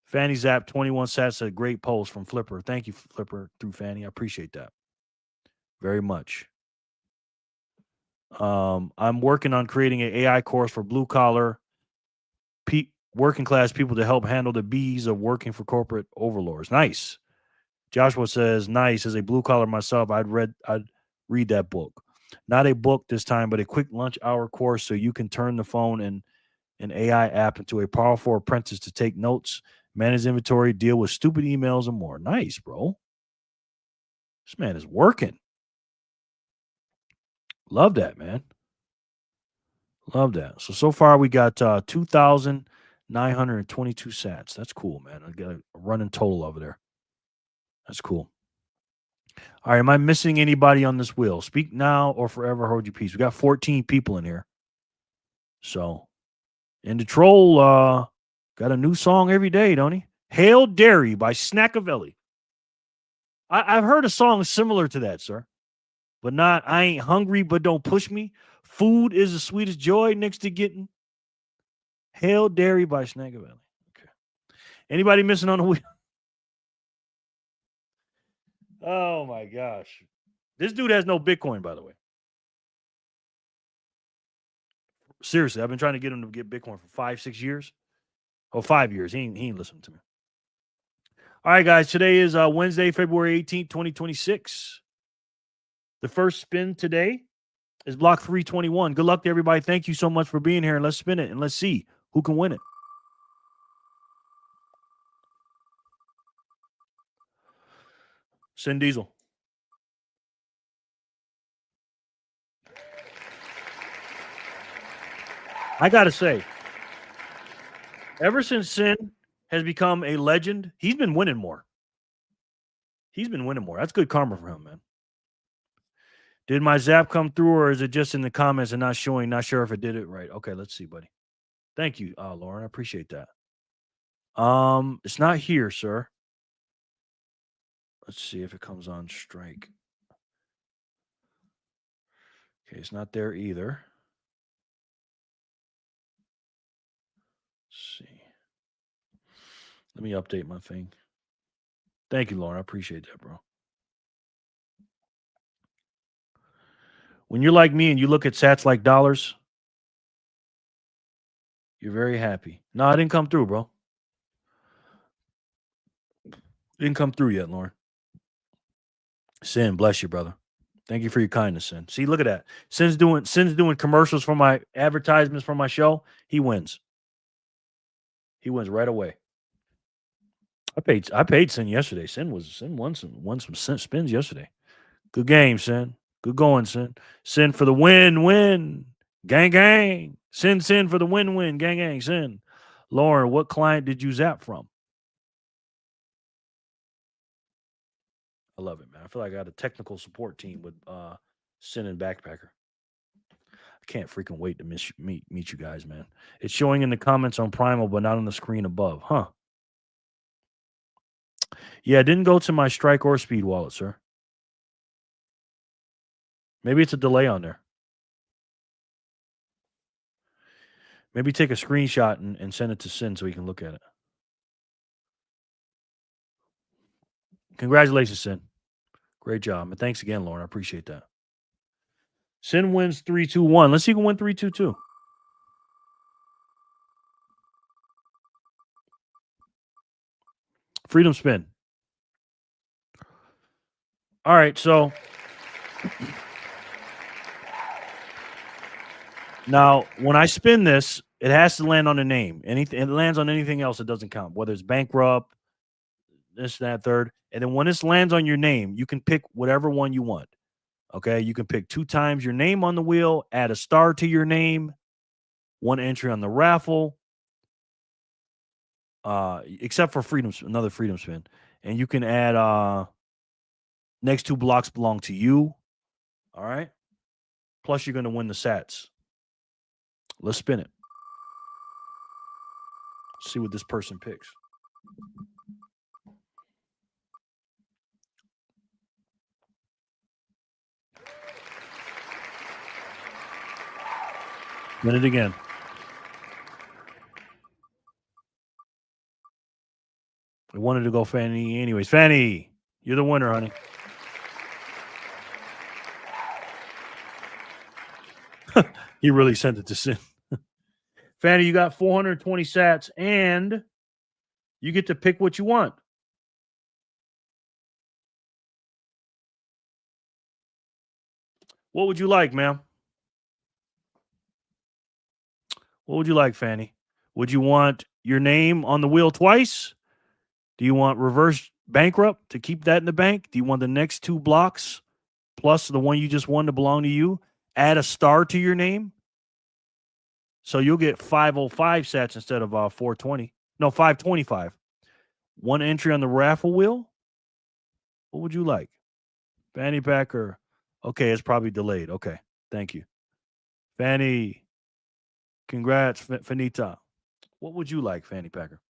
Fanny Zap 21 sats, a great post from Flipper. Thank you, Flipper, through Fanny. I appreciate that very much. I'm working on creating an AI course for blue collar working class people to help handle the bees of working for corporate overlords. Nice. Joshua says, nice. As a blue collar myself, I'd read that book. Not a book this time, but a quick lunch hour course so you can turn the phone and an AI app into a powerful apprentice to take notes, manage inventory, deal with stupid emails, and more. Nice, bro. This man is working. Love that, man. Love that. So far we got 2,922 sats. That's cool, man. I got a running total over there. That's cool. All right, am I missing anybody on this wheel? Speak now or forever hold your peace. We got 14 people in here. So, and the troll got a new song every day, don't he? Hail Dairy by Snackavelli. I've heard a song similar to that, sir. But not, I ain't hungry, but don't push me. Food is the sweetest joy next to getting Hail Dairy by Snackavelli. Okay. Anybody missing on the wheel? Oh my gosh. This dude has no Bitcoin, by the way. Seriously, I've been trying to get him to get Bitcoin for 5-6 years. Oh, 5 years. He ain't listening to me. All right, guys. Today is Wednesday, February 18th, 2026. The first spin today is block 321. Good luck to everybody. Thank you so much for being here. And let's spin it and let's see who can win it. Sin Diesel. I got to say, ever since Sin has become a legend, he's been winning more. That's good karma for him, man. Did my zap come through or is it just in the comments and not showing? Not sure if it did it right. Okay, let's see, buddy. Thank you, Lauren. I appreciate that. It's not here, sir. Let's see if it comes on strike. Okay, it's not there either. Let's see. Let me update my thing. Thank you, Lauren. I appreciate that, bro. When you're like me and you look at sats like dollars, you're very happy. No, it didn't come through, bro. Didn't come through yet, Lauren. Sin, bless you, brother. Thank you for your kindness, Sin. See, look at that. Sin's doing commercials for my advertisements for my show. He wins. He wins right away. I paid Sin yesterday. Sin won some spins yesterday. Good game, Sin. Good going, Sin. Sin for the win. Gang, gang. Sin for the win. Gang, gang. Sin. Lauren, what client did you zap from? I love it, man. I feel like I got a technical support team with Sin and Backpacker. I can't freaking wait to meet you guys, man. It's showing in the comments on Primal, but not on the screen above. Huh. Yeah, it didn't go to my Strike or Speed wallet, sir. Maybe it's a delay on there. Maybe take a screenshot and send it to Sin so he can look at it. Congratulations, Sin. Great job. And thanks again, Lauren. I appreciate that. Sin wins 3-2-1. Let's see who can win 3-2-2. Freedom spin. All right, so now when I spin this, it has to land on a name. Anything it lands on anything else, it doesn't count. Whether it's bankrupt, this, that, third. And then when this lands on your name, you can pick whatever one you want. Okay. You can pick 2 times your name on the wheel, add a star to your name, 1 entry on the raffle. Except for another freedom spin. And you can add next 2 blocks belong to you. All right. Plus, you're going to win the sats. Let's spin it. See what this person picks. Spin it again. We wanted to go Fanny anyways. Fanny, you're the winner, honey. He really sent it to Sin. Fanny, you got 420 sats, and you get to pick what you want. What would you like, ma'am? What would you like, Fanny? Would you want your name on the wheel twice? Do you want reverse bankrupt to keep that in the bank? Do you want the next 2 blocks plus the one you just won to belong to you? Add a star to your name. So you'll get 505 sats instead of 420. No, 525. 1 entry on the raffle wheel. What would you like? Fanny Packer. Okay, it's probably delayed. Okay, thank you. Fanny, congrats, Fanita. What would you like, Fanny Packer?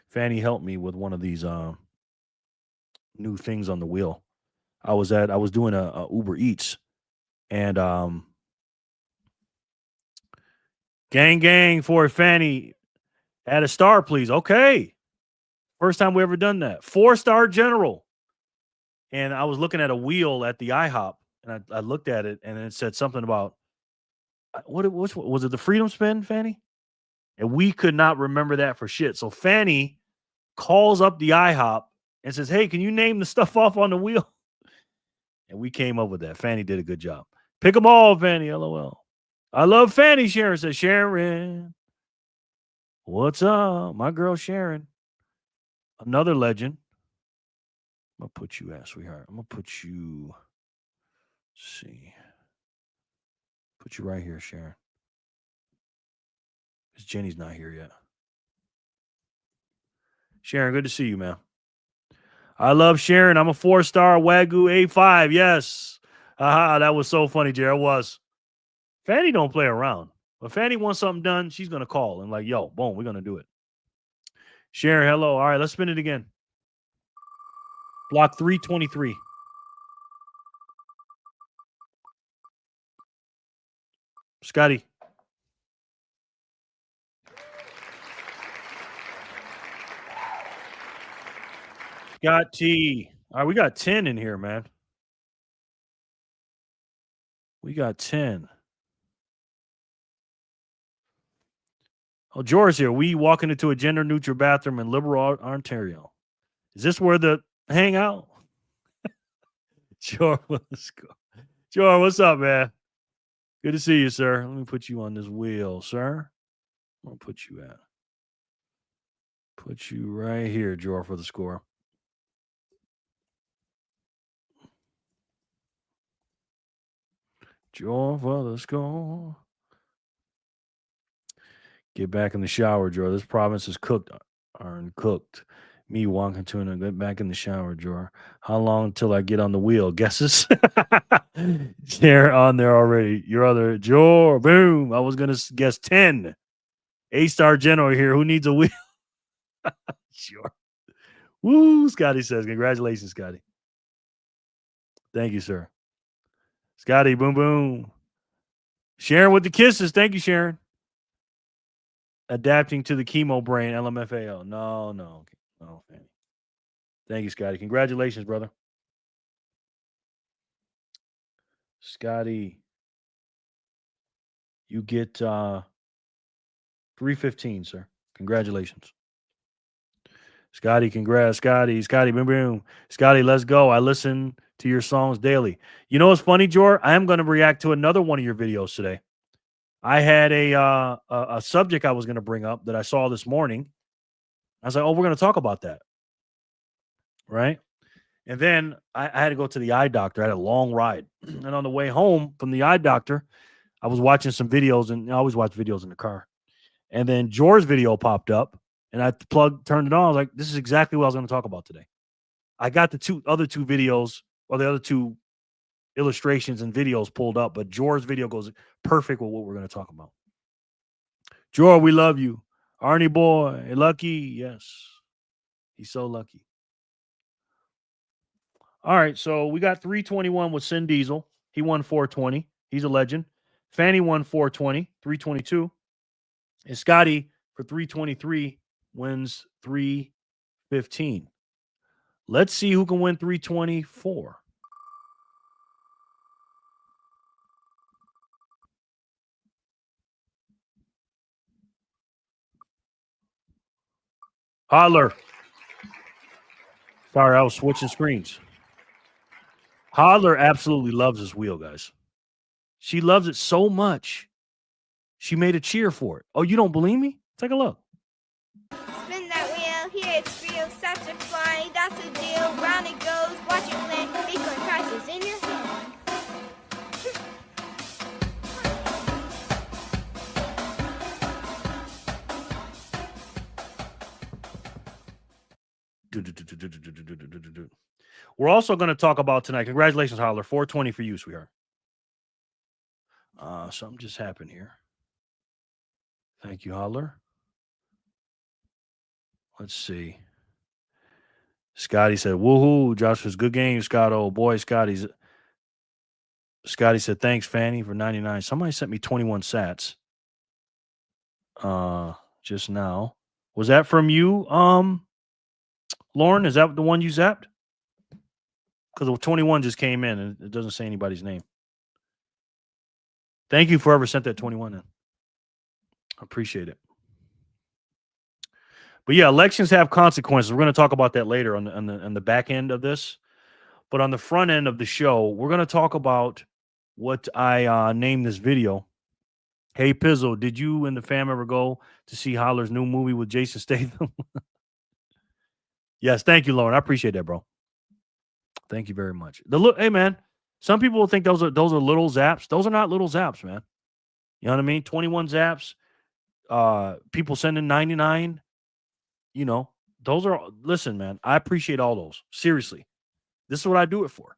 Fanny helped me with one of these new things on the wheel. I was doing a Uber Eats, and gang for Fanny, add a star, please. Okay, first time we ever done that. 4-star general, and I was looking at a wheel at the IHOP, and I looked at it, and it said something about what was it? The Freedom Spin, Fanny, and we could not remember that for shit. So Fanny calls up the IHOP and says, "Hey, can you name the stuff off on the wheel?" And we came up with that. Fanny did a good job. Pick them all, Fanny. LOL. I love Fanny. Sharon says, Sharon, what's up? My girl Sharon. Another legend. I'm going to put you, sweetheart. I'm going to put you, let's see. Put you right here, Sharon. Because Jenny's not here yet. Sharon, good to see you, man. I love Sharon. I'm a 4-star Wagyu A5. Yes. Aha, that was so funny, Jared. It was. Fanny don't play around. If Fanny wants something done, she's going to call and like, yo, boom, we're going to do it. Sharon, hello. All right, let's spin it again. Block 323. Scotty. Got T. All right, we got 10 in here, man. We got 10. Oh, Jor's here. We walking into a gender-neutral bathroom in Liberal, Ontario. Is this where the hangout? Jor, let's go. Jor, what's up, man? Good to see you, sir. Let me put you on this wheel, sir. I'm going to put you at. Put you right here, Jor, for the score. Jor for the score. Get back in the shower, Jor. This province is cooked or uncooked. Me walking to and get back in the shower, Jor. How long until I get on the wheel? Guesses? They're on there already. Your other Jor. Boom. I was gonna guess 10. 8-star general here. Who needs a wheel? Sure. Woo, Scotty says. Congratulations, Scotty. Thank you, sir. Scotty, boom, boom. Sharon with the kisses. Thank you, Sharon. Adapting to the chemo brain, LMFAO. No, Fanny. Thank you, Scotty. Congratulations, brother. Scotty, you get 315, sir. Congratulations. Scotty, congrats. Scotty, boom, boom. Scotty, let's go. I listen to your songs daily. You know what's funny, Jor? I am going to react to another one of your videos today. I had a subject I was going to bring up that I saw this morning. I was like, oh, we're going to talk about that. Right? And then I had to go to the eye doctor. I had a long ride. And on the way home from the eye doctor, I was watching some videos, and I always watch videos in the car. And then Jor's video popped up, and I turned it on. I was like, this is exactly what I was going to talk about today. I got the other two videos, or the other two illustrations and videos pulled up, but Jor's video goes perfect with what we're going to talk about. Jor, we love you. Arnie boy, lucky. Yes. He's so lucky. All right, so we got 321 with Sin Diesel. He won 420. He's a legend. Fanny won 420, 322. And Scotty for 323 wins 315. Let's see who can win 324. Holler. Sorry, I was switching screens. Holler absolutely loves this wheel, guys. She loves it so much. She made a cheer for it. Oh, you don't believe me? Take a look. Spin that wheel, here it's real, such a fly, that's the deal, round it goes, watch it land, Bitcoin prices in your hand. We're also going to talk about tonight. Congratulations, Holler. 420 for you, sweetheart. Something just happened here. Thank you, Holler. Let's see. Scotty said, woohoo, Joshua's good game, Scott. Oh boy, Scotty said, thanks, Fanny, for 99. Somebody sent me 21 sats. Just now. Was that from you, Lauren? Is that the one you zapped? Because the 21 just came in and it doesn't say anybody's name. Thank you for whoever sent that 21 in. I appreciate it. But yeah, elections have consequences. We're going to talk about that later on the back end of this. But on the front end of the show, we're going to talk about what I named this video. Hey, Pizzle, did you and the fam ever go to see Holler's new movie with Jason Statham? Yes, thank you, Lauren. I appreciate that, bro. Thank you very much. Hey, man, some people will think those are little zaps. Those are not little zaps, man. You know what I mean? 21 zaps. People sending 99. You know, those are, listen, man, I appreciate all those. Seriously. This is what I do it for.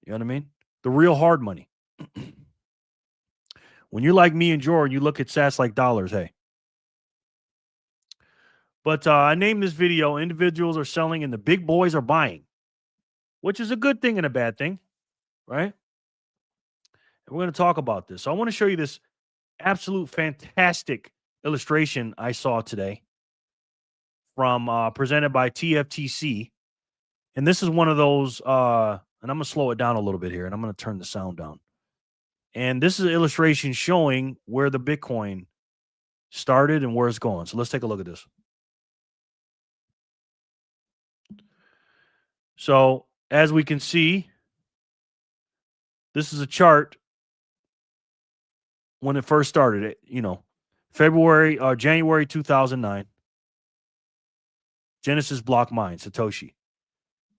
You know what I mean? The real hard money. When you're like me and Jordan, you look at sats like dollars, hey. But I named this video, Individuals Are Selling and the Big Boys Are Buying, which is a good thing and a bad thing, right? And we're going to talk about this. So I want to show you this absolute fantastic illustration I saw today from presented by TFTC. And this is one of those, and I'm going to slow it down a little bit here, and I'm going to turn the sound down. And this is an illustration showing where the Bitcoin started and where it's going. So let's take a look at this. So as we can see, this is a chart when it first started, you know, January 2009. Genesis block mine, Satoshi.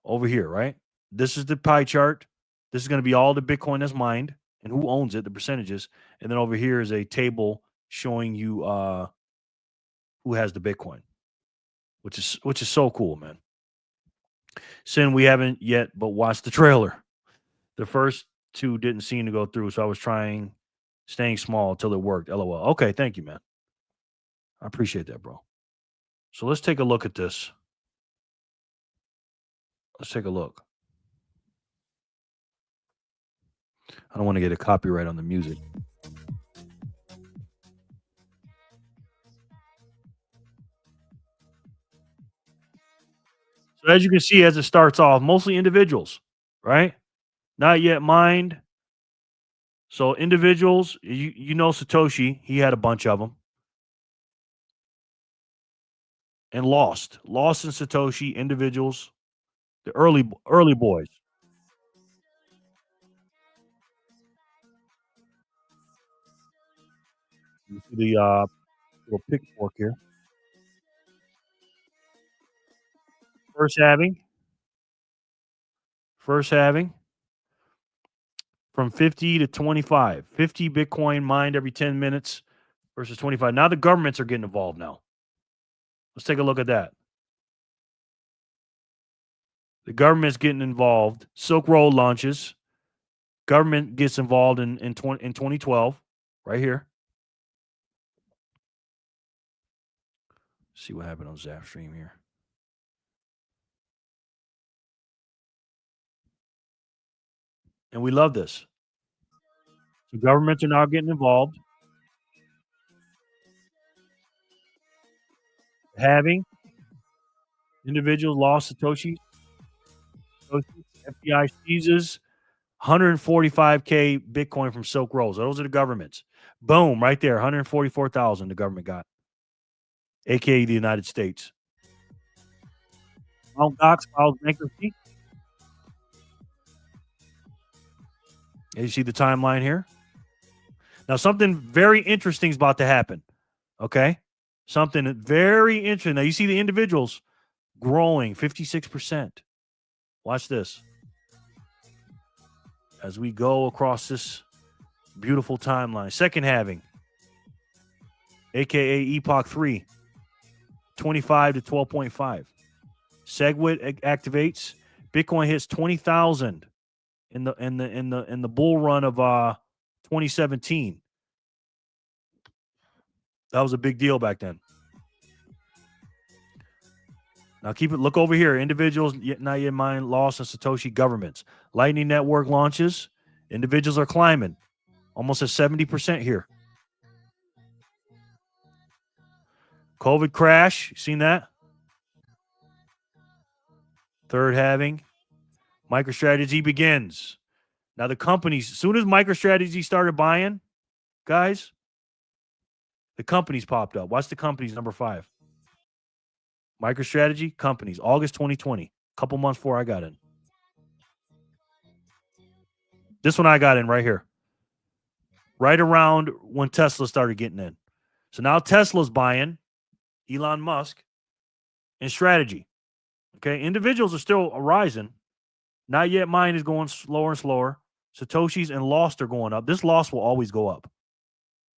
Over here, right? This is the pie chart. This is going to be all the Bitcoin that's mined and who owns it, the percentages. And then over here is a table showing you who has the Bitcoin, which is so cool, man. Sin, we haven't yet, but watched the trailer. The first two didn't seem to go through, so I was staying small until it worked. LOL. Okay, thank you, man. I appreciate that, bro. So let's take a look at this. Let's take a look. I don't want to get a copyright on the music. So as you can see, as it starts off, mostly individuals, right? Not yet mined. So individuals, you know Satoshi, he had a bunch of them and lost. Lost in Satoshi, individuals, the early boys. You see the little pickfork here. First halving. First halving from 50 to 25. 50 Bitcoin mined every 10 minutes versus 25. Now the governments are getting involved now. Let's take a look at that. The government's getting involved. Silk Road launches. Government gets involved in 2012, right here. See what happened on Zapstream here. And we love this. The governments are now getting involved. Having individuals lost Satoshi. FBI seizes 145K Bitcoin from Silk Road. So those are the governments. Boom, right there. 144,000 the government got, aka the United States. Mt. Gox files bankruptcy. And you see the timeline here. Now, something very interesting is about to happen. Okay, something very interesting. Now you see the individuals growing 56%. Watch this as we go across this beautiful timeline. Second halving, aka Epoch 3, 25 to 12.5. SegWit activates. Bitcoin hits 20,000 in the bull run of 2017. That was a big deal back then. Now look over here. Individuals not yet mined, lost in Satoshi governments. Lightning Network launches. Individuals are climbing. Almost at 70% here. COVID crash. You seen that? Third halving. MicroStrategy begins. Now the companies, as soon as MicroStrategy started buying, guys, the companies popped up. Watch the companies, number 5. MicroStrategy, companies, August 2020. A couple months before I got in. This one I got in right here. Right around when Tesla started getting in. So now Tesla's buying, Elon Musk, and Strategy. Okay, individuals are still rising. Not yet mine is going slower and slower. Satoshis and lost are going up. This loss will always go up.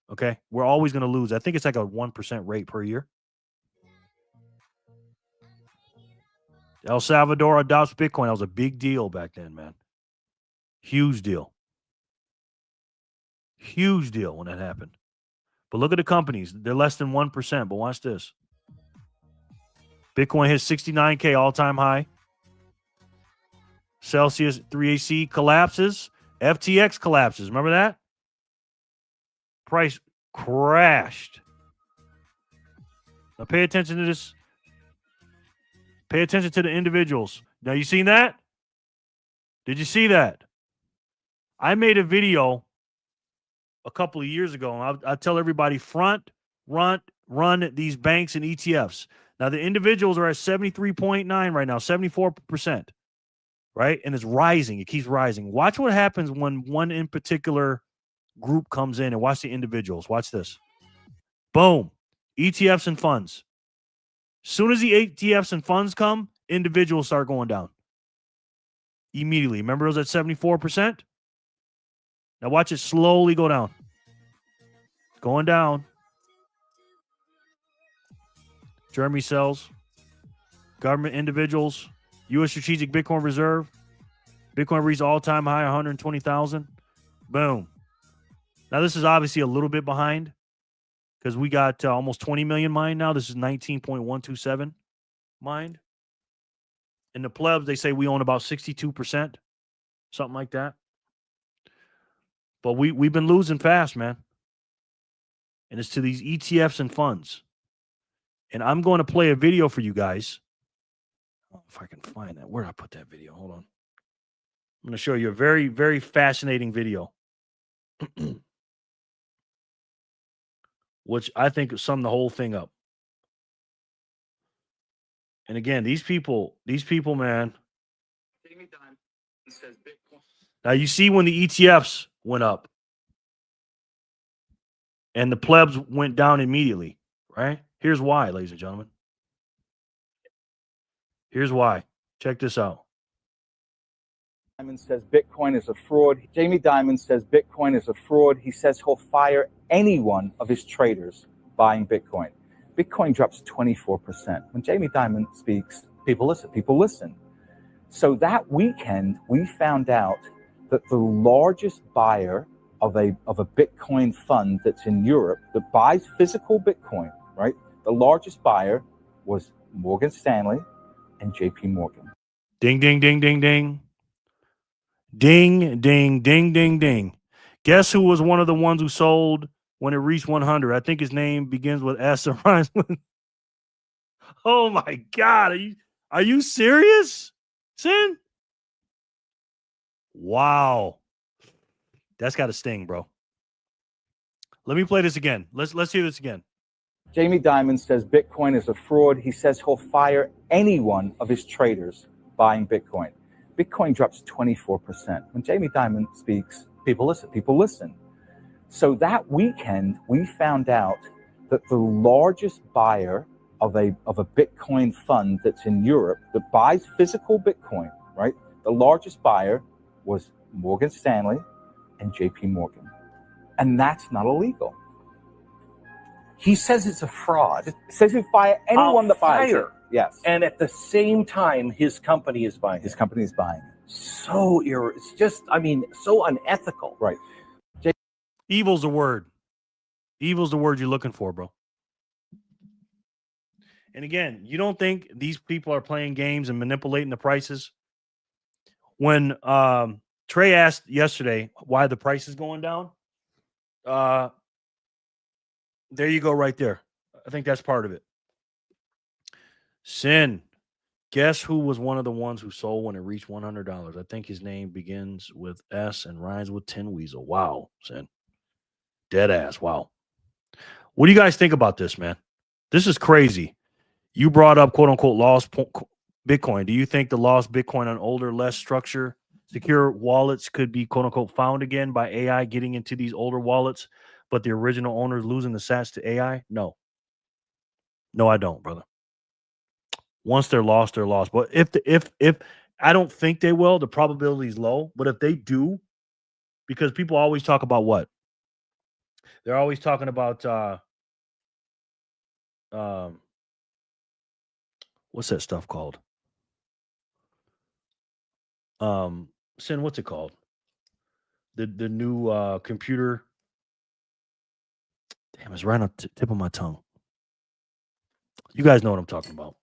Okay, we're always going to lose. I think it's like a 1% rate per year. El Salvador adopts Bitcoin. That was a big deal back then, man. Huge deal. Huge deal when that happened. But look at the companies. They're less than 1%. But watch this. Bitcoin hits 69K all-time high. Celsius 3AC collapses. FTX collapses. Remember that? Price crashed. Now pay attention to this. Pay attention to the individuals. Now, you seen that? Did you see that? I made a video a couple of years ago, and I tell everybody run these banks and ETFs. Now, the individuals are at 73.9 right now, 74%, right? And it's rising. It keeps rising. Watch what happens when one in particular group comes in, and watch the individuals. Watch this. Boom. ETFs and funds. Soon as the ETFs and funds come, individuals start going down. Immediately. Remember it was at 74%? Now watch it slowly go down. Going down. Jeremy sells. Government individuals. U.S. Strategic Bitcoin Reserve. Bitcoin reached all-time high, 120,000. Boom. Now this is obviously a little bit behind because we got almost 20 million mined now. This is 19.127 mined. In the plebs, they say we own about 62%, something like that. But we've been losing fast, man. And it's to these ETFs and funds. And I'm going to play a video for you guys. If I can find that. Where did I put that video? Hold on. I'm going to show you a very, very fascinating video, which I think summed the whole thing up. And again, these people, man. Now you see when the ETFs went up and the plebs went down immediately, right? Here's why, ladies and gentlemen. Here's why. Check this out. Diamond says Bitcoin is a fraud. Jamie Dimon says Bitcoin is a fraud. He says he'll fire any one of his traders buying Bitcoin. Bitcoin drops 24%. When Jamie Dimon speaks, people listen. People listen. So that weekend, we found out that the largest buyer of a Bitcoin fund that's in Europe that buys physical Bitcoin, right? The largest buyer was Morgan Stanley and JP Morgan. Ding, ding, ding, ding, ding. Ding, ding, ding, ding, ding. Guess who was one of the ones who sold when it reached 100? I think his name begins with S and rhymes with. Oh my God. Are you serious, Sin? Wow. That's got to sting, bro. Let me play this again. Let's hear this again. Jamie Dimon says Bitcoin is a fraud. He says he'll fire any one of his traders buying Bitcoin. Bitcoin drops 24%. When Jamie Dimon speaks, people listen. People listen. So that weekend, we found out that the largest buyer of a Bitcoin fund that's in Europe that buys physical Bitcoin, right? The largest buyer was Morgan Stanley and JP Morgan. And that's not illegal. He says it's a fraud. It says he'll fire anyone that buys it. Yes. And at the same time, his company is buying His company is buying it. it's just, so unethical. Right. Evil's the word. Evil's the word you're looking for, bro. And again, you don't think these people are playing games and manipulating the prices? When Trey asked yesterday why the price is going down, there you go right there. I think that's part of it. Sin, guess who was one of the ones who sold when it reached $100? I think his name begins with S and rhymes with Tin Weasel. Wow, Sin. Dead ass. Wow. What do you guys think about this, man? This is crazy. You brought up quote unquote lost Bitcoin. Do you think the lost Bitcoin on older, less secure wallets could be quote unquote found again by AI getting into these older wallets, but the original owners losing the sats to AI? No. No, I don't, brother. Once they're lost, they're lost. But if I don't think they will, the probability is low. But if they do, because people always talk about what? They're always talking about what's that stuff called? Sin, what's it called? The new computer. Damn, it's right on the tip of my tongue. You guys know what I'm talking about.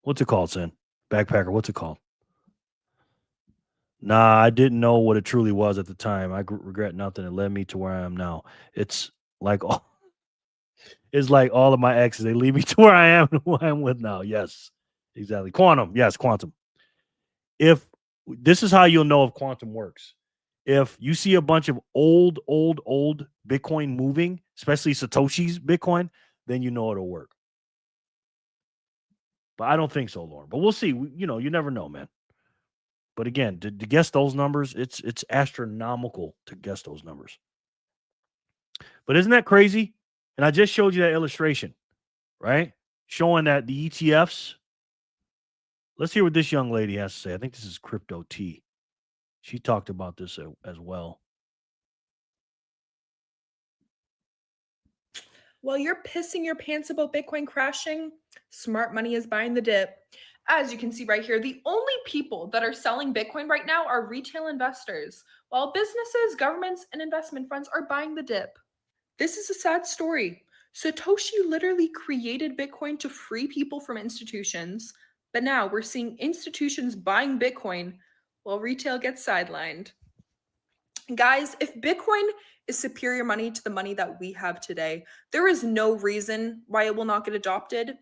What's it called, Sin? Backpacker, what's it called? Nah, I didn't know what it truly was at the time. I regret nothing. It led me to where I am now. It's like all of my exes. They lead me to where I am and who I am with now. Yes, exactly. Quantum. Yes, quantum. If this is how you'll know if quantum works. If you see a bunch of old Bitcoin moving, especially Satoshi's Bitcoin, then you know it'll work. But I don't think so, Lauren. But we'll see. You never know, man. But again, to guess those numbers, it's astronomical to guess those numbers. But isn't that crazy? And I just showed you that illustration, right? Showing that the ETFs. Let's hear what this young lady has to say. I think this is Crypto T. She talked about this as well. While you're pissing your pants about Bitcoin crashing, smart money is buying the dip. As you can see right here, the only people that are selling Bitcoin right now are retail investors, while businesses, governments, and investment funds are buying the dip. This is a sad story. Satoshi literally created Bitcoin to free people from institutions, but now we're seeing institutions buying Bitcoin while retail gets sidelined. Guys, if Bitcoin is superior money to the money that we have today, there is no reason why it will not get adopted.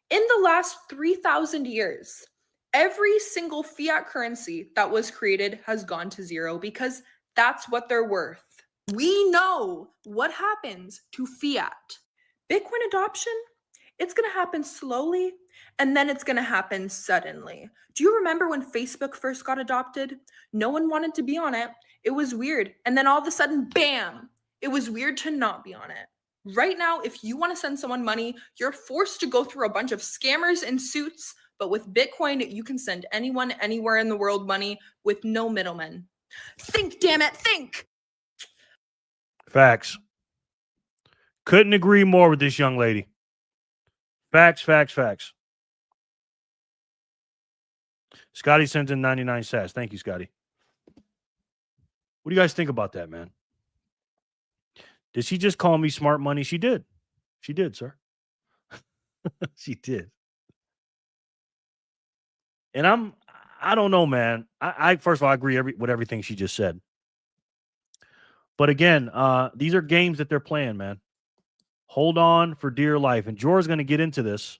In the last 3,000 years, every single fiat currency that was created has gone to zero because that's what they're worth. We know what happens to fiat. Bitcoin adoption, it's going to happen slowly and then it's going to happen suddenly. Do you remember when Facebook first got adopted? No one wanted to be on it. It was weird. And then all of a sudden, bam, it was weird to not be on it. Right now, if you want to send someone money, you're forced to go through a bunch of scammers in suits. But with Bitcoin, you can send anyone anywhere in the world money with no middlemen. Think, damn it, think. Facts. Couldn't agree more with this young lady. Facts, facts, facts. Scotty sent in 99 sats. Thank you, Scotty. What do you guys think about that, man? Did she just call me smart money? She did. She did, sir. She did. And I don't know, man. I first of all, I agree with everything she just said. But again, these are games that they're playing, man. Hold on for dear life. And Jor's going to get into this.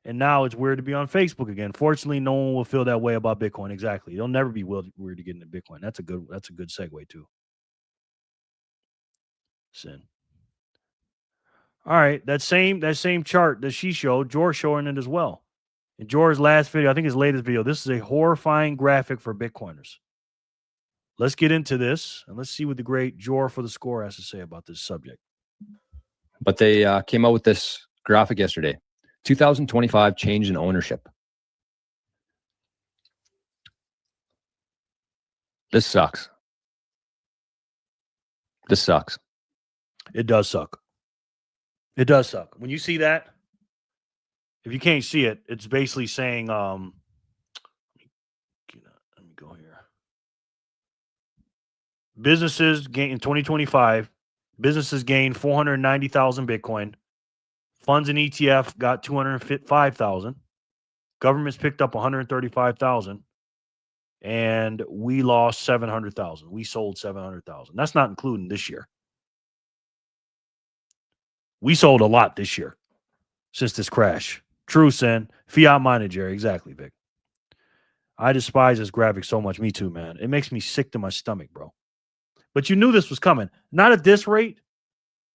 And now it's weird to be on Facebook again. Fortunately, no one will feel that way about Bitcoin. Exactly. It'll never be weird to get into Bitcoin. That's a good segue too. Sin. All right. That same chart that she showed, Jor's showing it as well. In Jor's last video, I think his latest video, this is a horrifying graphic for Bitcoiners. Let's get into this and let's see what the great Jor for the Score has to say about this subject. But they came out with this graphic yesterday. 2025 change in ownership. This sucks. This sucks. It does suck. It does suck. When you see that, if you can't see it, it's basically saying, let me go here. Businesses gain in 2025, businesses gained 490,000 Bitcoin. Funds and ETF got 205,000. Governments picked up 135,000. And we lost 700,000. We sold 700,000. That's not including this year. We sold a lot this year since this crash. True, Sin. Fiat minded, Jerry. Exactly, Vic. I despise this graphic so much. Me too, man. It makes me sick to my stomach, bro. But you knew this was coming. Not at this rate.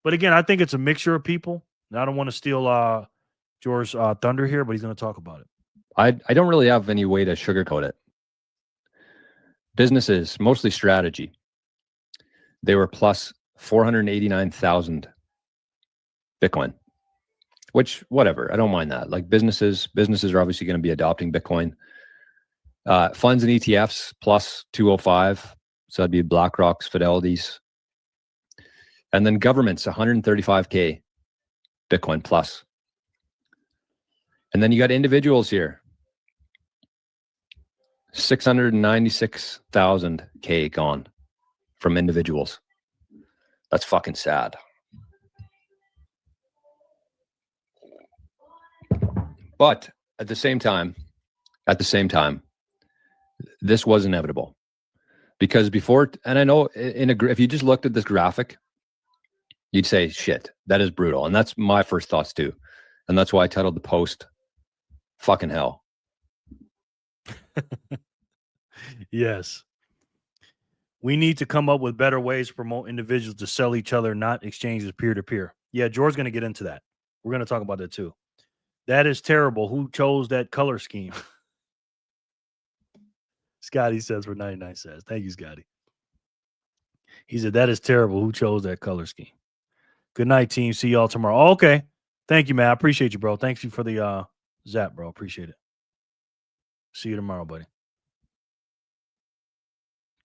But again, I think it's a mixture of people. And I don't want to steal George's thunder here, but he's going to talk about it. I don't really have any way to sugarcoat it. Businesses, mostly strategy, they were plus 489,000 Bitcoin, which, whatever, I don't mind that. Like businesses are obviously going to be adopting Bitcoin. Funds and ETFs plus 205. So that'd be BlackRock's, Fidelity's. And then governments, 135K Bitcoin plus. And then you got individuals here. 696,000 K gone from individuals. That's fucking sad. But at the same time, this was inevitable. Because before, and I know if you just looked at this graphic, you'd say, shit, that is brutal. And that's my first thoughts too. And that's why I titled the post, fucking hell. Yes. We need to come up with better ways to promote individuals to sell each other, not exchanges peer-to-peer. Yeah, George's going to get into that. We're going to talk about that too. That is terrible. Who chose that color scheme? Scotty says for 99 cents. Thank you, Scotty. He said, that is terrible. Who chose that color scheme? Good night, team. See y'all tomorrow. Oh, okay. Thank you, man. I appreciate you, bro. Thanks you for the zap, bro. Appreciate it. See you tomorrow, buddy.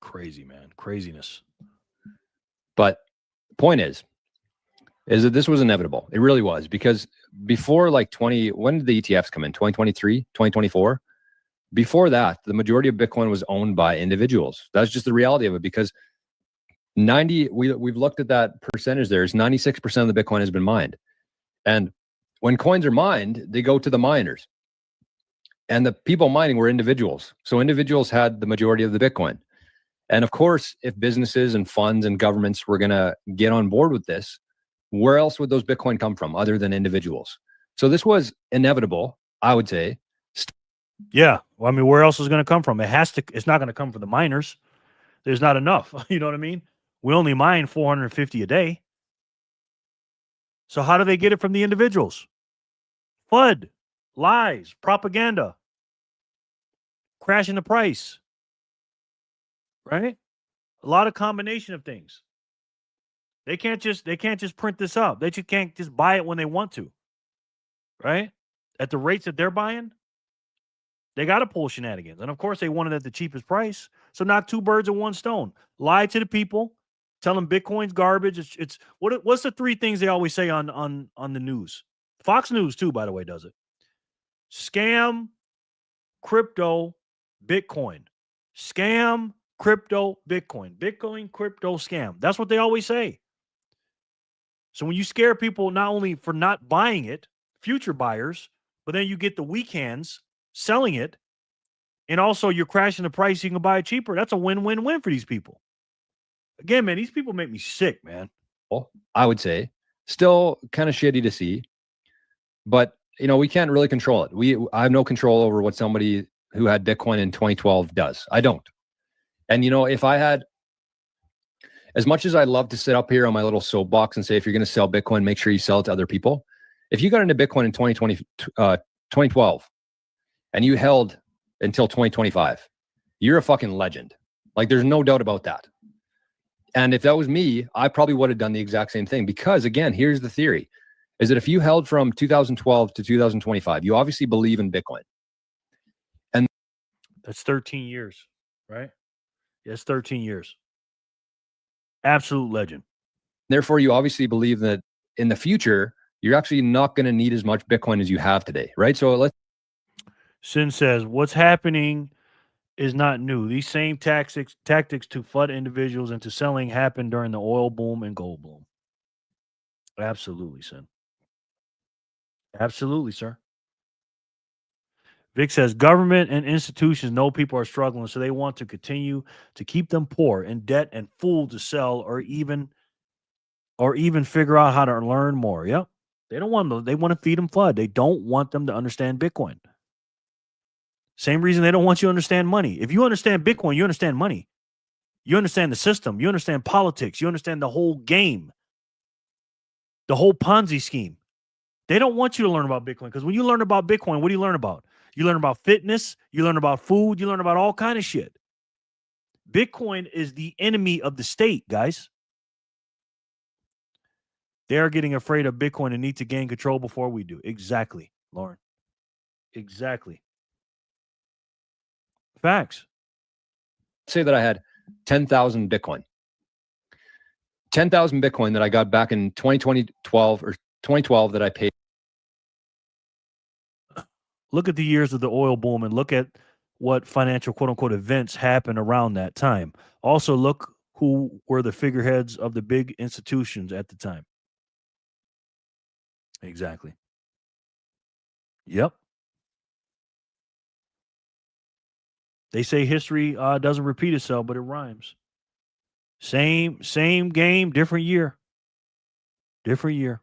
Crazy, man. Craziness. But point is that this was inevitable. It really was, because before when did the ETFs come in? 2023, 2024? Before that, the majority of Bitcoin was owned by individuals. That's just the reality of it, because we've looked at that percentage there. It's 96% of the Bitcoin has been mined. And when coins are mined, they go to the miners. And the people mining were individuals. So individuals had the majority of the Bitcoin. And of course, if businesses and funds and governments were going to get on board with this, Where else would those Bitcoin come from other than individuals? So this was inevitable, I would say. Yeah. Well, I mean, where else is going to come from? It's not going to come from the miners. There's not enough. You know what I mean? We only mine 450 a day. So how do they get it from the individuals? FUD, lies, propaganda, crashing the price, right? A lot of combination of things. They can't just print this up. They just can't just buy it when they want to, right? At the rates that they're buying, they got to pull shenanigans. And of course, they want it at the cheapest price. So knock two birds with one stone. Lie to the people. Tell them Bitcoin's garbage. It's what's the three things they always say on the news? Fox News too, by the way, does it. Scam, crypto, Bitcoin. Scam, crypto, Bitcoin. Bitcoin, crypto, scam. That's what they always say. So when you scare people not only for not buying it, future buyers, but then you get the weak hands selling it, and also you're crashing the price, you can buy it cheaper. That's a win-win-win for these people. Again, man, these people make me sick, man. I would say still kind of shitty to see, but we can't really control it. I have no control over what somebody who had Bitcoin in 2012 does. I don't. And if I had, as much as I love to sit up here on my little soapbox and say, if you're going to sell Bitcoin, make sure you sell it to other people. If you got into Bitcoin in 2012 and you held until 2025, you're a fucking legend. Like, there's no doubt about that. And if that was me, I probably would have done the exact same thing, because again, here's the theory, is that if you held from 2012 to 2025, you obviously believe in Bitcoin. And that's 13 years, right? Yes, 13 years. Absolute legend. Therefore, you obviously believe that in the future, you're actually not going to need as much Bitcoin as you have today, right? So Sin says, what's happening is not new. These same tactics to FUD individuals into selling happened during the oil boom and gold boom. Absolutely, Sin. Absolutely, sir. Vic says, government and institutions know people are struggling, so they want to continue to keep them poor, in debt, and fooled to sell, or even figure out how to learn more. Yep. They don't want them. They want to feed them FUD. They don't want them to understand Bitcoin. Same reason they don't want you to understand money. If you understand Bitcoin, you understand money. You understand the system. You understand politics. You understand the whole game. The whole Ponzi scheme. They don't want you to learn about Bitcoin, because when you learn about Bitcoin, what do you learn about? You learn about fitness. You learn about food. You learn about all kind of shit. Bitcoin is the enemy of the state, guys. They're getting afraid of Bitcoin and need to gain control before we do. Exactly, Lauren. Exactly. Facts. say that I had 10,000 Bitcoin. 10,000 Bitcoin that I got back in 2012 or 2012 that I paid. Look at the years of the oil boom and look at what financial quote unquote events happened around that time. Also, look who were the figureheads of the big institutions at the time. Exactly. Yep. They say history doesn't repeat itself, but it rhymes. Same game, different year. Different year.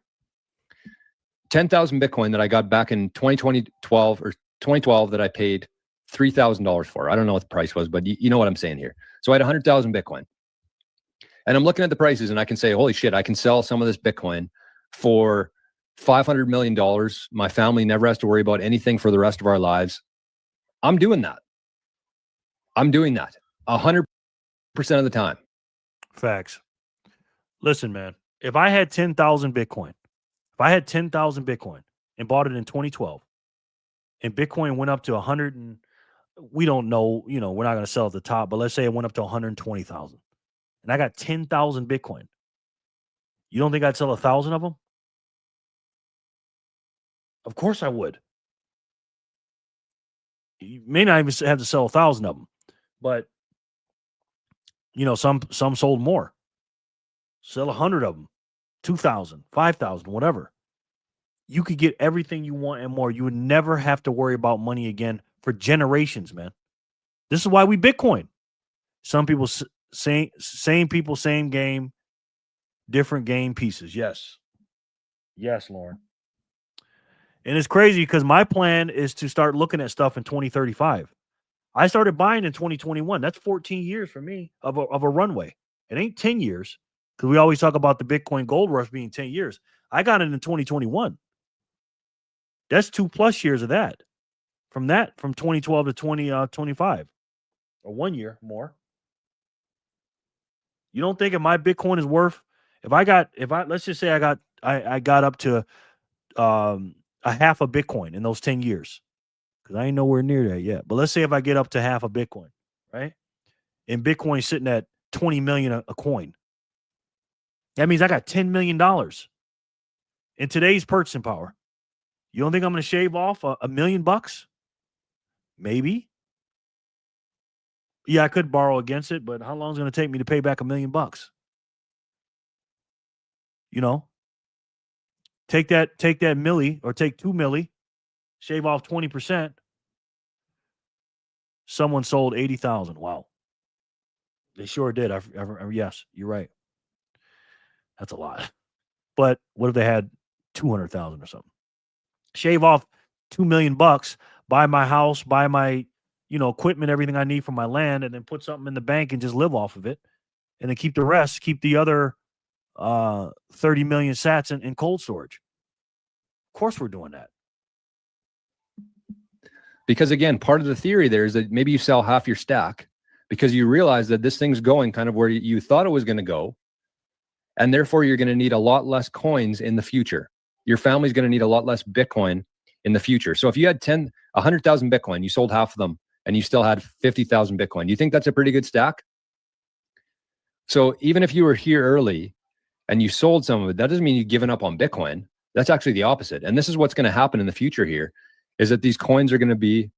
10,000 Bitcoin that I got back in 2012 or 2012 that I paid $3,000 for. I don't know what the price was, but you know what I'm saying here. So I had 100,000 Bitcoin. And I'm looking at the prices and I can say, holy shit, I can sell some of this Bitcoin for $500 million. My family never has to worry about anything for the rest of our lives. I'm doing that. I'm doing that 100% of the time. Facts. Listen, man, if I had 10,000 Bitcoin, and bought it in 2012 and Bitcoin went up to 100 and we don't know, we're not going to sell at the top, but let's say it went up to 120,000 and I got 10,000 Bitcoin. You don't think I'd sell 1,000 of them? Of course I would. You may not even have to sell 1,000 of them, but some sold more. Sell 100 of them, 2,000, 5,000, whatever. You could get everything you want and more. You would never have to worry about money again for generations, man. This is why we Bitcoin. Some people same people, same game, different game pieces. Yes. Yes, Lauren. And it's crazy because my plan is to start looking at stuff in 2035. I started buying in 2021. That's 14 years for me of a runway. It ain't 10 years because we always talk about the Bitcoin gold rush being 10 years. I got it in 2021. That's 2+ years of that. From 2012 to 2025 or 1 year more. You don't think if my Bitcoin is worth, let's just say I got up to a half a Bitcoin in those 10 years. Because I ain't nowhere near that yet. But let's say if I get up to half a Bitcoin, right? And Bitcoin sitting at 20 million a coin. That means I got $10 million in today's purchasing power. You don't think I'm going to shave off $1 million? Maybe. Yeah, I could borrow against it, but how long is it going to take me to pay back $1 million? You know, take that milli or take 2 milli, shave off 20%. Someone sold 80,000. Wow. They sure did. Yes, you're right. That's a lot. But what if they had 200,000 or something? Shave off $2 million, buy my house, buy my, equipment, everything I need for my land, and then put something in the bank and just live off of it. And then keep the rest, keep the other 30 million sats in cold storage. Of course we're doing that. Because again, part of the theory there is that maybe you sell half your stack because you realize that this thing's going kind of where you thought it was going to go. And therefore you're going to need a lot less coins in the future. Your family's going to need a lot less Bitcoin in the future. So if you had 100,000 Bitcoin, you sold half of them and you still had 50,000 Bitcoin, do you think that's a pretty good stack? So even if you were here early and you sold some of it, that doesn't mean you've given up on Bitcoin. That's actually the opposite. And this is what's going to happen in the future here, is that these coins are going to be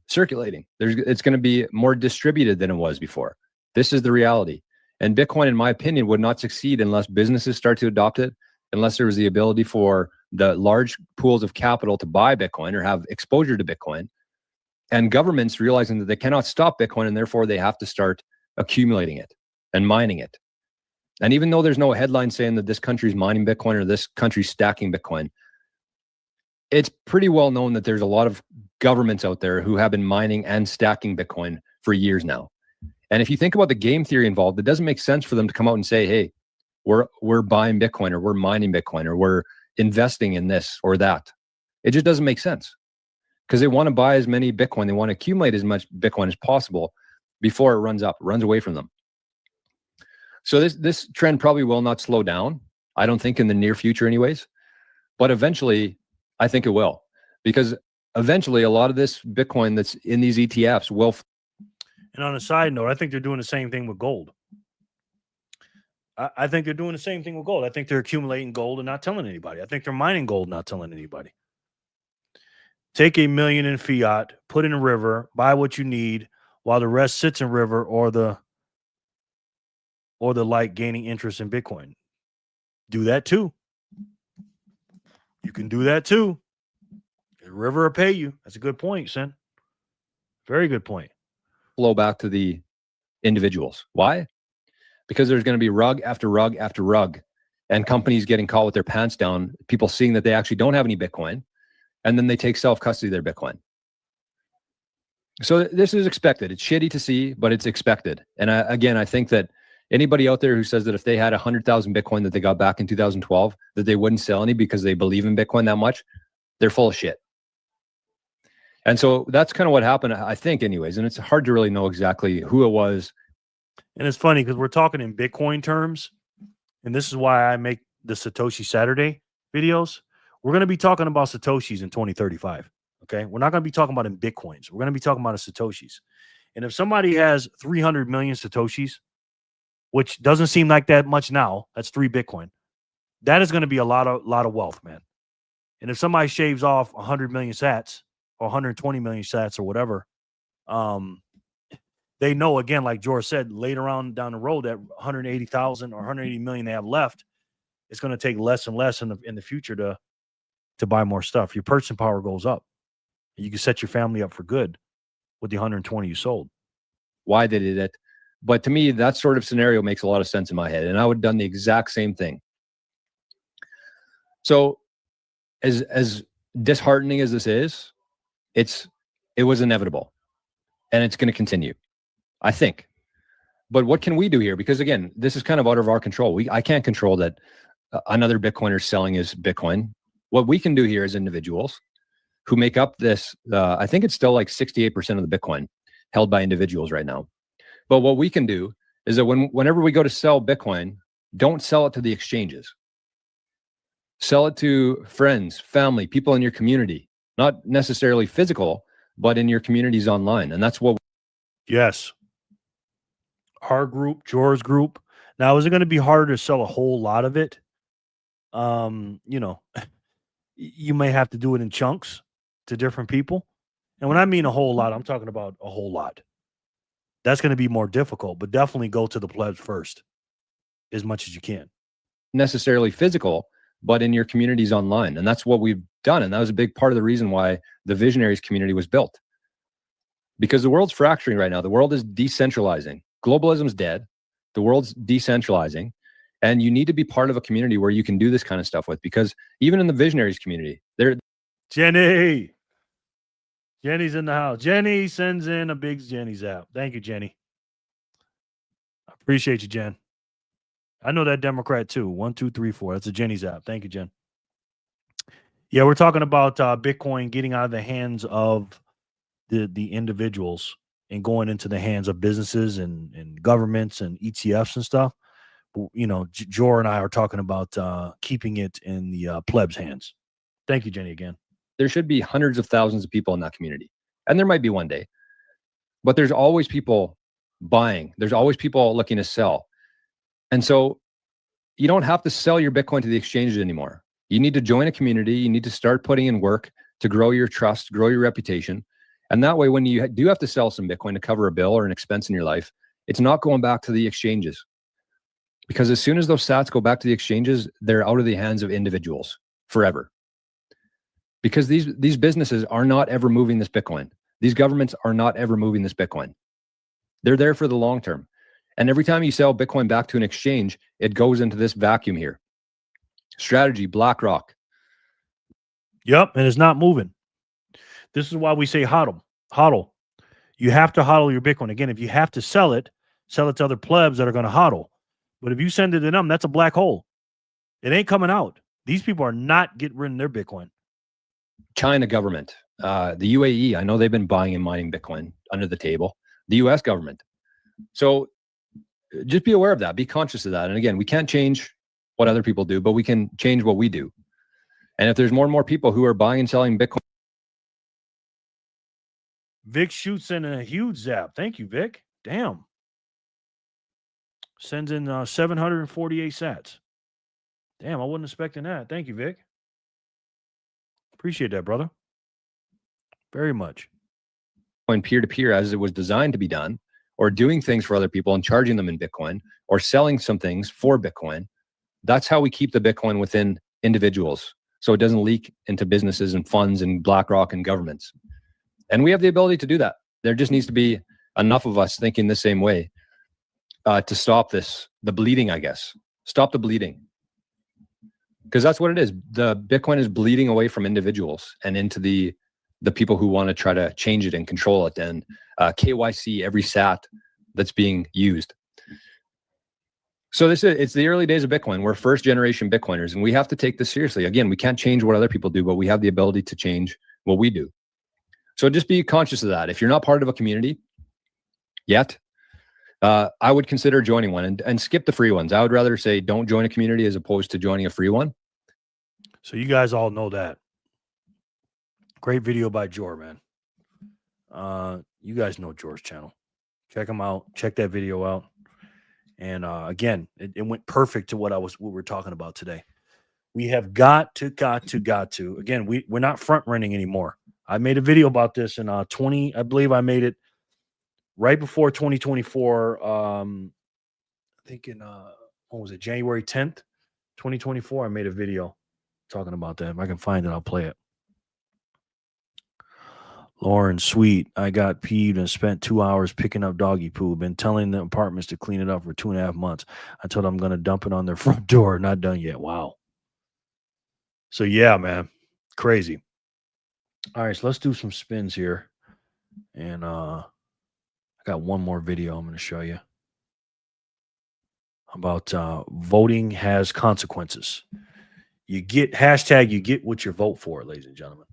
circulating. It's going to be more distributed than it was before. This is the reality. And Bitcoin, in my opinion, would not succeed unless businesses start to adopt it, unless there was the ability for the large pools of capital to buy Bitcoin or have exposure to Bitcoin, and governments realizing that they cannot stop Bitcoin and therefore they have to start accumulating it and mining it. And even though there's no headline saying that this country's mining Bitcoin or this country's stacking Bitcoin, it's pretty well known that there's a lot of governments out there who have been mining and stacking Bitcoin for years now. And if you think about the game theory involved, it doesn't make sense for them to come out and say, hey, we're buying Bitcoin or we're mining Bitcoin or we're investing in this or that. It just doesn't make sense because they want to buy as many Bitcoin. They want to accumulate as much Bitcoin as possible before it runs away from them. So this trend probably will not slow down. I don't think in the near future anyways, but eventually I think it will, because eventually a lot of this Bitcoin that's in these ETFs will. And on a side note, I think they're doing the same thing with gold. I think they're doing the same thing with gold. I think they're accumulating gold and not telling anybody. I think they're mining gold, not telling anybody. Take $1 million in fiat, put in a river, buy what you need, while the rest sits in river or the like gaining interest in Bitcoin. Do that too. You can do that too. The river will pay you. That's a good point, Sen. Very good point. Flow back to the individuals. Why? Because there's going to be rug after rug after rug, and companies getting caught with their pants down, people seeing that they actually don't have any Bitcoin, and then they take self-custody of their Bitcoin. So this is expected. It's shitty to see, but it's expected. And I think that anybody out there who says that if they had 100,000 Bitcoin that they got back in 2012, that they wouldn't sell any because they believe in Bitcoin that much, they're full of shit. And so that's kind of what happened, I think, anyways. And it's hard to really know exactly who it was. And it's funny because we're talking in Bitcoin terms, and this is why I make the Satoshi Saturday videos. We're going to be talking about Satoshis in 2035. Okay, we're not going to be talking about in Bitcoins. We're going to be talking about Satoshis. And if somebody has 300 million Satoshis, which doesn't seem like that much now, that's 3 Bitcoin. That is going to be a lot of wealth, man. And if somebody shaves off 100 million sats or 120 million sats or whatever, they know, again, like George said, later on down the road, that 180,000 or 180 million they have left, it's going to take less and less in the future to buy more stuff. Your purchasing power goes up. You can set your family up for good with the 120 you sold. Why they did it. But to me, that sort of scenario makes a lot of sense in my head. And I would have done the exact same thing. So as disheartening as this is, it was inevitable, and it's going to continue, I think. But what can we do here? Because again, this is kind of out of our control. I can't control that another Bitcoiner selling his Bitcoin. What we can do here as individuals who make up this, I think it's still like 68% of the Bitcoin held by individuals right now. But what we can do is that whenever we go to sell Bitcoin, don't sell it to the exchanges. Sell it to friends, family, people in your community, not necessarily physical, but in your communities online. And that's what. Yes. Our group, Jor's group. Now, is it going to be harder to sell a whole lot of it? You know, you may have to do it in chunks to different people. And when I mean a whole lot, I'm talking about a whole lot. That's going to be more difficult, but definitely go to the plebs first as much as you can. Necessarily physical, but in your communities online. And that's what we've done. And that was a big part of the reason why the Visionaries community was built. Because the world's fracturing right now. The world is decentralizing. Globalism's dead. The world's decentralizing. And you need to be part of a community where you can do this kind of stuff with. Because even in the Visionaries community, Jenny's in the house. Jenny sends in a big Jenny zap. Thank you, Jenny. I appreciate you, Jen. I know that Democrat too. 1, 2, 3, 4. That's a Jenny zap. Thank you, Jen. Yeah, we're talking about Bitcoin getting out of the hands of the individuals and going into the hands of businesses and governments and ETFs and stuff. You know, Jor and I are talking about keeping it in the plebs' hands. Thank you, Jenny, again. There should be hundreds of thousands of people in that community. And there might be one day. But there's always people buying. There's always people looking to sell. And so you don't have to sell your Bitcoin to the exchanges anymore. You need to join a community. You need to start putting in work to grow your trust, grow your reputation. And that way, when you do have to sell some Bitcoin to cover a bill or an expense in your life, it's not going back to the exchanges. Because as soon as those sats go back to the exchanges, they're out of the hands of individuals forever. Because these businesses are not ever moving this Bitcoin. These governments are not ever moving this Bitcoin. They're there for the long term. And every time you sell Bitcoin back to an exchange, it goes into this vacuum here. Strategy, BlackRock. Yep, and it's not moving. This is why we say hodl. Hodl. You have to hodl your Bitcoin. Again, if you have to sell it to other plebs that are going to hodl. But if you send it to them, that's a black hole. It ain't coming out. These people are not getting rid of their Bitcoin. China government, the UAE, I know they've been buying and mining Bitcoin under the table. The US government. So just be aware of that. Be conscious of that. And again, we can't change what other people do, but we can change what we do. And if there's more and more people who are buying and selling Bitcoin. Vic shoots in a huge zap. Thank you, Vic. Damn. Sends in 748 sats. Damn, I wasn't expecting that. Thank you, Vic. Appreciate that, brother. Very much. Peer-to-peer as it was designed to be done, or doing things for other people and charging them in Bitcoin, or selling some things for Bitcoin. That's how we keep the Bitcoin within individuals, so it doesn't leak into businesses and funds and BlackRock and governments. And we have the ability to do that. There just needs to be enough of us thinking the same way to stop the bleeding, I guess. Stop the bleeding. Because that's what it is. The Bitcoin is bleeding away from individuals and into the people who want to try to change it and control it and KYC every sat that's being used. So it's the early days of Bitcoin. We're first generation Bitcoiners, and we have to take this seriously. Again, we can't change what other people do, but we have the ability to change what we do. So just be conscious of that. If you're not part of a community yet, I would consider joining one and skip the free ones. I would rather say don't join a community as opposed to joining a free one. So you guys all know that. Great video by Jor, man. You guys know Jor's channel. Check him out. Check that video out. And again, it went perfect to what we're talking about today. We have got to. Again, we're not front running anymore. I made a video about this in I believe I made it right before 2024. I think in what was it, January 10th, 2024. I made a video talking about that. If I can find it, I'll play it. Lauren, sweet. I got peeved and spent 2 hours picking up doggy poo. Been telling the apartments to clean it up for 2.5 months. I told them I'm going to dump it on their front door. Not done yet. Wow. So yeah, man. Crazy. All right, so let's do some spins here. And I got one more video I'm going to show you about voting has consequences. You get hashtag, you get what you vote for, ladies and gentlemen.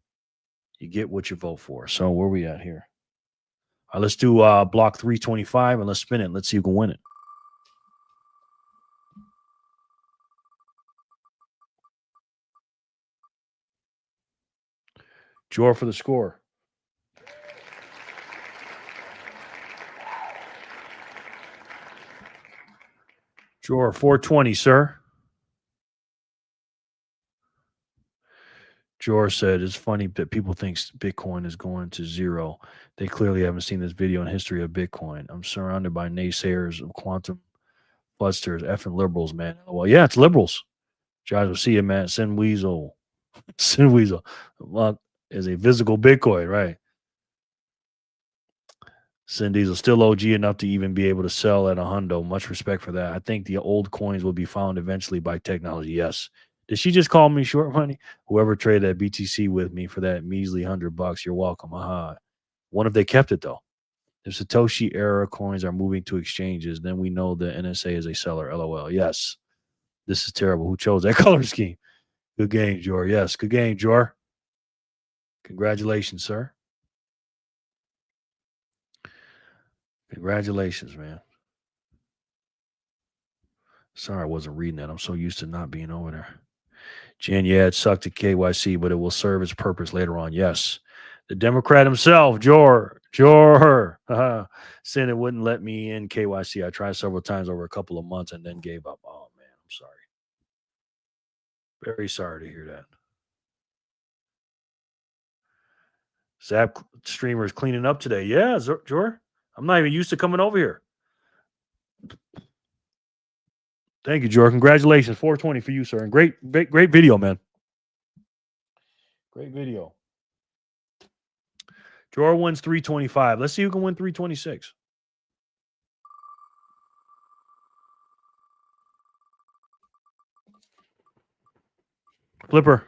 You get what you vote for. So where we at here? All right, let's do block 325 and let's spin it. Let's see who can win it. Draw for the score. Drawer 420, sir. Drawer said it's funny that people think Bitcoin is going to zero. They clearly haven't seen this video in history of Bitcoin. I'm surrounded by naysayers of quantum busters, effing liberals, man. Well, yeah, it's liberals. Guys will see you, man. Send Weasel. Send Weasel. Well, is a physical Bitcoin, right? Send Diesel still OG enough to even be able to sell at a hundo. Much respect for that. I think the old coins will be found eventually by technology. Yes. Did she just call me short money? Whoever traded that BTC with me for that measly $100, you're welcome. Aha. What if they kept it though? If Satoshi era coins are moving to exchanges, then we know the NSA is a seller. LOL. Yes. This is terrible. Who chose that color scheme? Good game, Jor. Yes. Good game, Jor. Congratulations, sir. Congratulations, man. Sorry I wasn't reading that. I'm so used to not being over there. Jen, yeah, it sucked at KYC, but it will serve its purpose later on. Yes. The Democrat himself, Jor, said it wouldn't let me in KYC. I tried several times over a couple of months and then gave up. Oh, man, I'm sorry. Very sorry to hear that. Zap streamer is cleaning up today. Yeah, Jor. I'm not even used to coming over here. Thank you, Jor. Congratulations. 420 for you, sir. And great video, man. Great video. Jor wins 325. Let's see who can win 326. Flipper.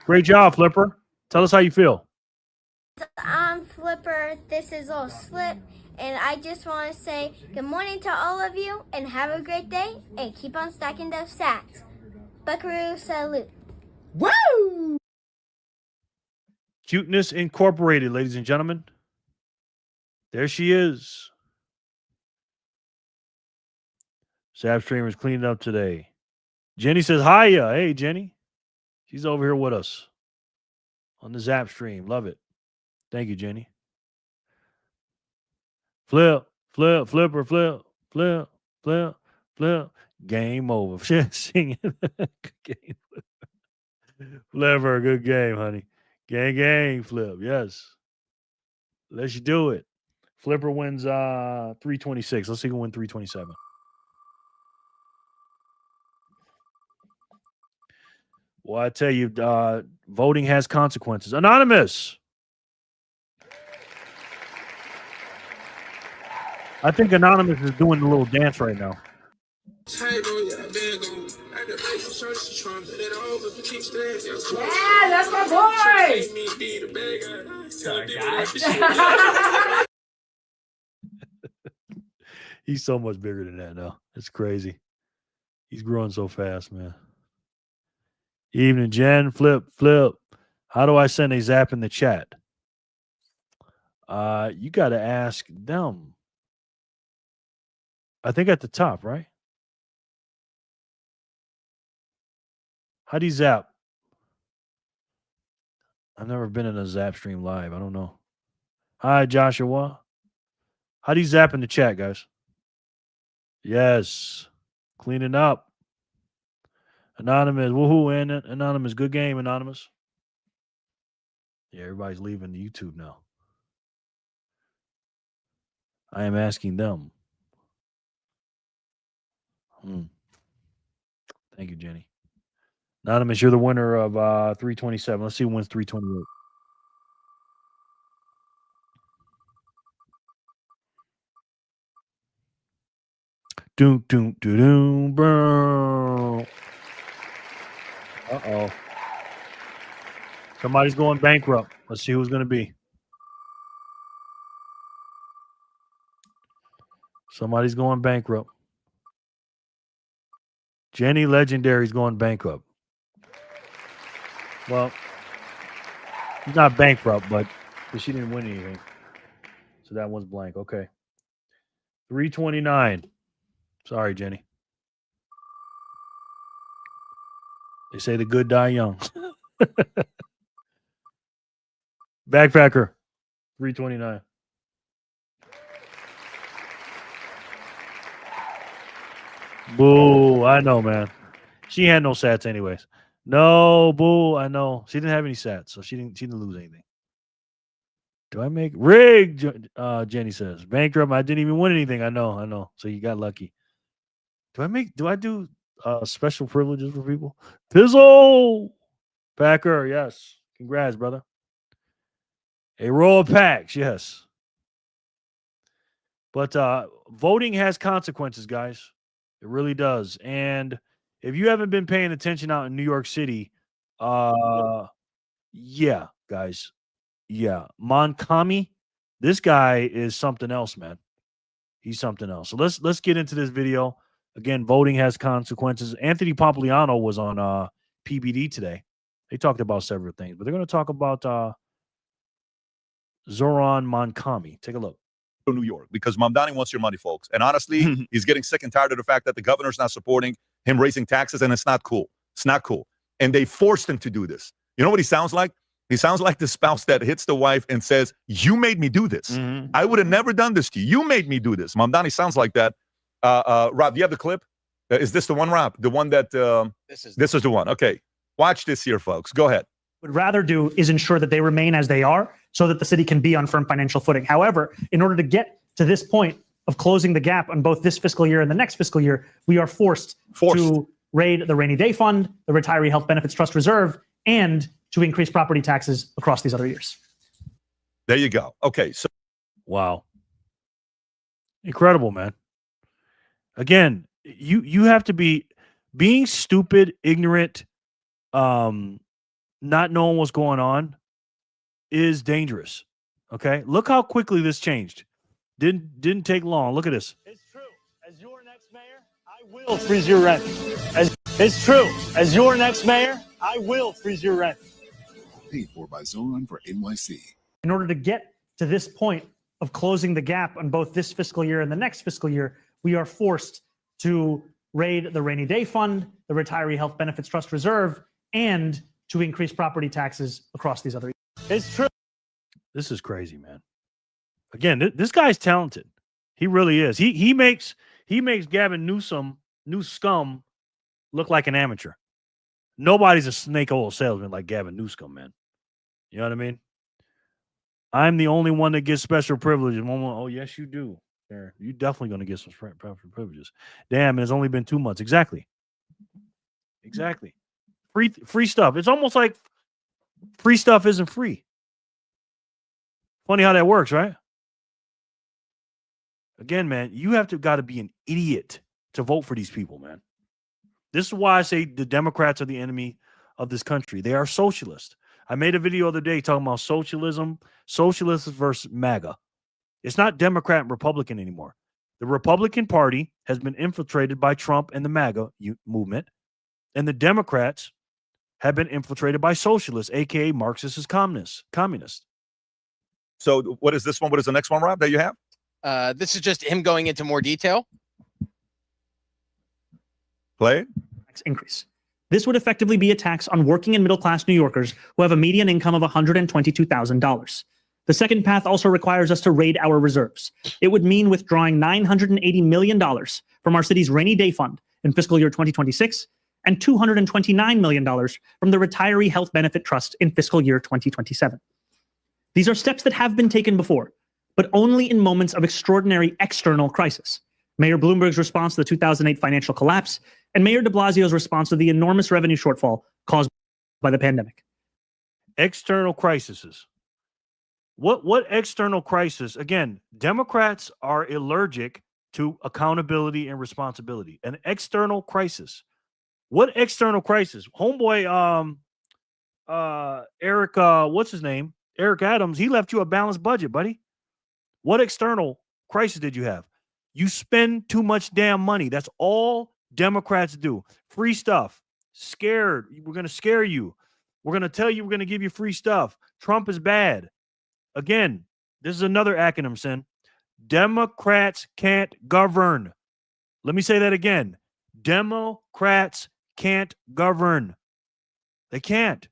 Great job, Flipper. Tell us how you feel. I'm Flipper. This is Old Slip. And I just want to say good morning to all of you and have a great day and keep on stacking those sats. Buckaroo salute. Woo! Cuteness Incorporated, ladies and gentlemen. There she is. Zap streamer is cleaning up today. Jenny says, hiya. Hey, Jenny. She's over here with us on the Zap stream. Love it. Thank you, Jenny. Flipper, flip. Game over. Sing it. Game. Flipper, good game, honey. Gang, flip. Yes. Let's you do it. Flipper wins 326. Let's see who wins 327. Well, I tell you, voting has consequences. Anonymous. I think Anonymous is doing a little dance right now. Yeah, that's my boy. Sorry, guys. He's so much bigger than that now. It's crazy. He's growing so fast, man. Evening, Jen. Flip. How do I send a zap in the chat? You got to ask them. I think at the top, right? How do you zap? I've never been in a zap stream live. I don't know. Hi, Joshua. How do you zap in the chat, guys? Yes. Cleaning up. Anonymous. Woohoo, and Anonymous. Good game, Anonymous. Yeah, everybody's leaving the YouTube now. I am asking them. Thank you, Jenny. Anonymous, you're the winner of 327. Let's see who wins 328. Doom, doom, doom, doom, bro. Uh-oh. Somebody's going bankrupt. Let's see who's going to be. Somebody's going bankrupt. Jenny Legendary's going bankrupt. Well, she's not bankrupt, but she didn't win anything. So that one's blank. Okay. 329. Sorry, Jenny. They say the good die young. Backpacker. 329. Boo. I know, man. She had no sats anyways. No, boo. I know. She didn't have any sats, so she didn't lose anything. Do I make rig? Jenny says. Bankrupt. I didn't even win anything. I know. So you got lucky. Do I do special privileges for people? Pizzle. Packer, yes. Congrats, brother. A roll of packs, yes. But voting has consequences, guys. It really does. And if you haven't been paying attention out in New York City, yeah, guys. Yeah. Monkami, this guy is something else, man. He's something else. So let's get into this video. Again, voting has consequences. Anthony Pompliano was on PBD today. They talked about several things, but they're going to talk about Zoran Monkami. Take a look. New York, because Mamdani wants your money, folks. And honestly, he's getting sick and tired of the fact that the governor's not supporting him raising taxes, and it's not cool. It's not cool. And they forced him to do this. You know what he sounds like? He sounds like the spouse that hits the wife and says, you made me do this. I would have never done this to you. You made me do this. Mamdani sounds like that. Rob, do you have the clip? Is this the one, Rob? The one that this is the one. Okay. Watch this here, folks. Go ahead. Would rather do is ensure that they remain as they are so that the city can be on firm financial footing. However, in order to get to this point of closing the gap on both this fiscal year and the next fiscal year, we are forced to raid the rainy day fund, the retiree health benefits trust reserve, and to increase property taxes across these other years. There you go. Okay. So, wow. Incredible, man. Again, you have to be being stupid, ignorant, not knowing what's going on is dangerous. Okay, look how quickly this changed. Didn't take long. Look at this. It's true. As your next mayor, I will freeze your rent. It's true. As your next mayor, I will freeze your rent. Paid for by Zoran for NYC. In order to get to this point of closing the gap on both this fiscal year and the next fiscal year, we are forced to raid the rainy day fund, the retiree health benefits trust reserve, and to increase property taxes across these other years. It's true. This is crazy, man. Again, this guy's talented. He really is. He makes Gavin Newsom look like an amateur. Nobody's a snake oil salesman like Gavin Newsom, man. You know what I mean? I'm the only one that gets special privileges. Oh, yes, you do. You're definitely going to get some special privileges. Damn, it's only been 2 months. Exactly. Free stuff. It's almost like free stuff isn't free. Funny how that works, right? Again, man, you have got to be an idiot to vote for these people, man. This is why I say the Democrats are the enemy of this country. They are socialist. I made a video the other day talking about socialists versus MAGA. It's not Democrat and Republican anymore. The Republican Party has been infiltrated by Trump and the MAGA movement, and the Democrats have been infiltrated by socialists, aka Marxists, communists. So what is this one? What is the next one, Rob, that you have? This is just him going into more detail. Play it. Tax increase. This would effectively be a tax on working and middle-class New Yorkers who have a median income of $122,000. The second path also requires us to raid our reserves. It would mean withdrawing $980 million from our city's rainy day fund in fiscal year 2026 and $229 million from the retiree health benefit trust in fiscal year 2027. These are steps that have been taken before, but only in moments of extraordinary external crisis. Mayor Bloomberg's response to the 2008 financial collapse and Mayor de Blasio's response to the enormous revenue shortfall caused by the pandemic. External crises. What external crisis? Again, Democrats are allergic to accountability and responsibility. An external crisis. What external crisis? Homeboy, Eric, what's his name? Eric Adams, he left you a balanced budget, buddy. What external crisis did you have? You spend too much damn money. That's all Democrats do. Free stuff. Scared. We're going to scare you. We're going to tell you we're going to give you free stuff. Trump is bad. Again, this is another acronym, Sin. Democrats can't govern. Let me say that again. Democrats can't govern. They can't.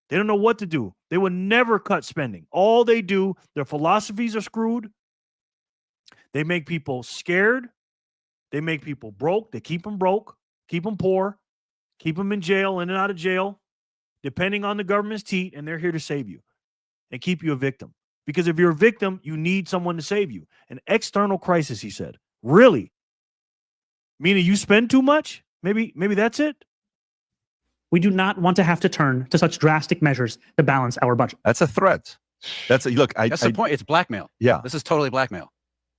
They don't know what to do. They will never cut spending. All they do, their philosophies are screwed. They make people scared. They make people broke. They keep them broke, keep them poor, keep them in jail, in and out of jail, depending on the government's teat, and they're here to save you and keep you a victim. Because if you're a victim, you need someone to save you. An external crisis, he said. Really? Meaning you spend too much? Maybe that's it? We do not want to have to turn to such drastic measures to balance our budget. That's a threat. That's the point. It's blackmail. Yeah. This is totally blackmail.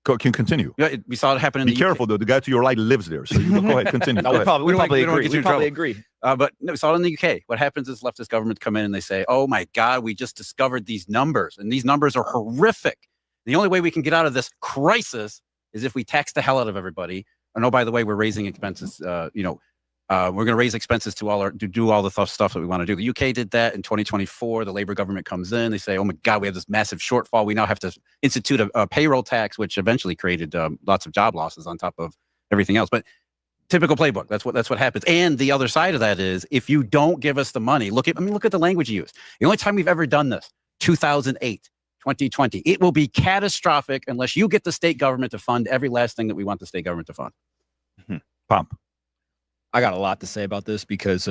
Can continue. Yeah, we saw it happen in Be the careful, though. The guy to your right lives there. So you go ahead, continue. No, Go ahead. we probably agree. But no, we saw it in the UK. What happens is leftist governments come in and they say, oh my God, we just discovered these numbers. And these numbers are horrific. The only way we can get out of this crisis is if we tax the hell out of everybody. And oh, by the way, we're raising expenses. We're going to raise expenses to do all the stuff that we want to do. The UK did that in 2024. The Labour government comes in. They say, oh my God, we have this massive shortfall. We now have to institute a payroll tax, which eventually created lots of job losses on top of everything else. But typical playbook. That's what happens. And the other side of that is if you don't give us the money, look at the language you use. The only time we've ever done this, 2008, 2020. It will be catastrophic unless you get the state government to fund every last thing that we want the state government to fund. Pump. I got a lot to say about this because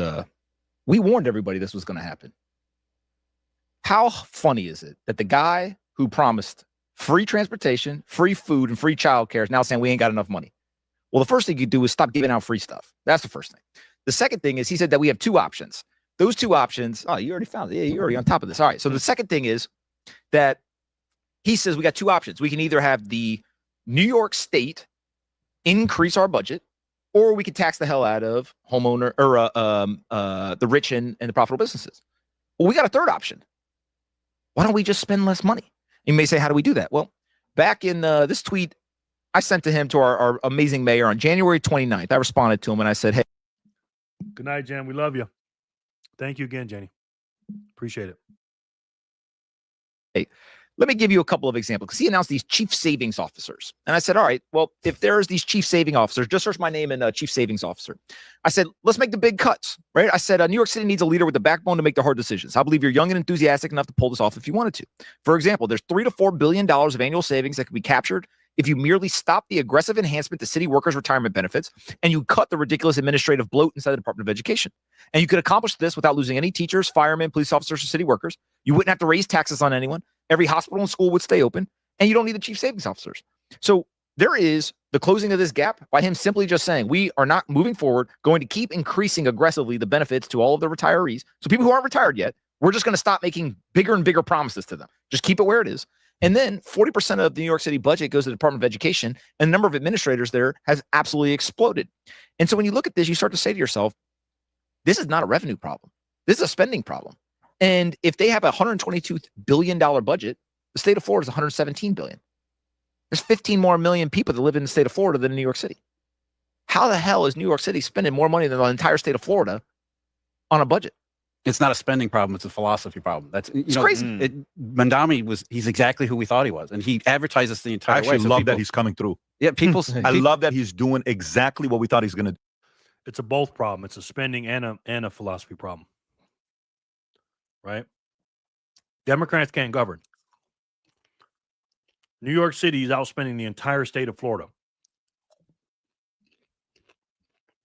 we warned everybody this was going to happen. How funny is it that the guy who promised free transportation, free food, and free childcare is now saying we ain't got enough money? Well, the first thing you do is stop giving out free stuff. That's the first thing. The second thing is he said that we have two options. Those two options, oh, you already found it. Yeah, you're already on top of this. All right. So the second thing is that he says we got two options. We can either have the New York State increase our budget, or we could tax the hell out of homeowner or the rich and the profitable businesses. Well, we got a third option. Why don't we just spend less money? You may say, how do we do that? Well, back in this tweet I sent to him, to our amazing mayor, on January 29th, I responded to him and I said, hey. Good night, Jen. We love you. Thank you again, Jenny. Appreciate it. Hey, let me give you a couple of examples, because he announced these chief savings officers. And I said, all right, well, if there's these chief saving officers, just search my name in chief savings officer. I said, let's make the big cuts, right? I said, New York City needs a leader with the backbone to make the hard decisions. I believe you're young and enthusiastic enough to pull this off if you wanted to. For example, there's $3 to $4 billion of annual savings that can be captured if you merely stop the aggressive enhancement to city workers' retirement benefits and you cut the ridiculous administrative bloat inside the Department of Education. And you could accomplish this without losing any teachers, firemen, police officers, or city workers. You wouldn't have to raise taxes on anyone. Every hospital and school would stay open, and you don't need the chief savings officers. So there is the closing of this gap by him simply just saying, we are not moving forward, going to keep increasing aggressively the benefits to all of the retirees. So people who aren't retired yet, we're just going to stop making bigger and bigger promises to them. Just keep it where it is. And then 40% of the New York City budget goes to the Department of Education, and the number of administrators there has absolutely exploded. And so when you look at this, you start to say to yourself, this is not a revenue problem. This is a spending problem. And if they have a $122 billion budget, the state of Florida is $117 billion. There's 15 more million people that live in the state of Florida than in New York City. How the hell is New York City spending more money than the entire state of Florida on a budget? It's not a spending problem. It's a philosophy problem. That's crazy. Mandami he's exactly who we thought he was. And he advertises the entire I actually way. So love that he's coming through. Yeah, I love that he's doing exactly what we thought he's going to do. It's a both problem. It's a spending and a philosophy problem. Right? Democrats can't govern. New York City is outspending the entire state of Florida.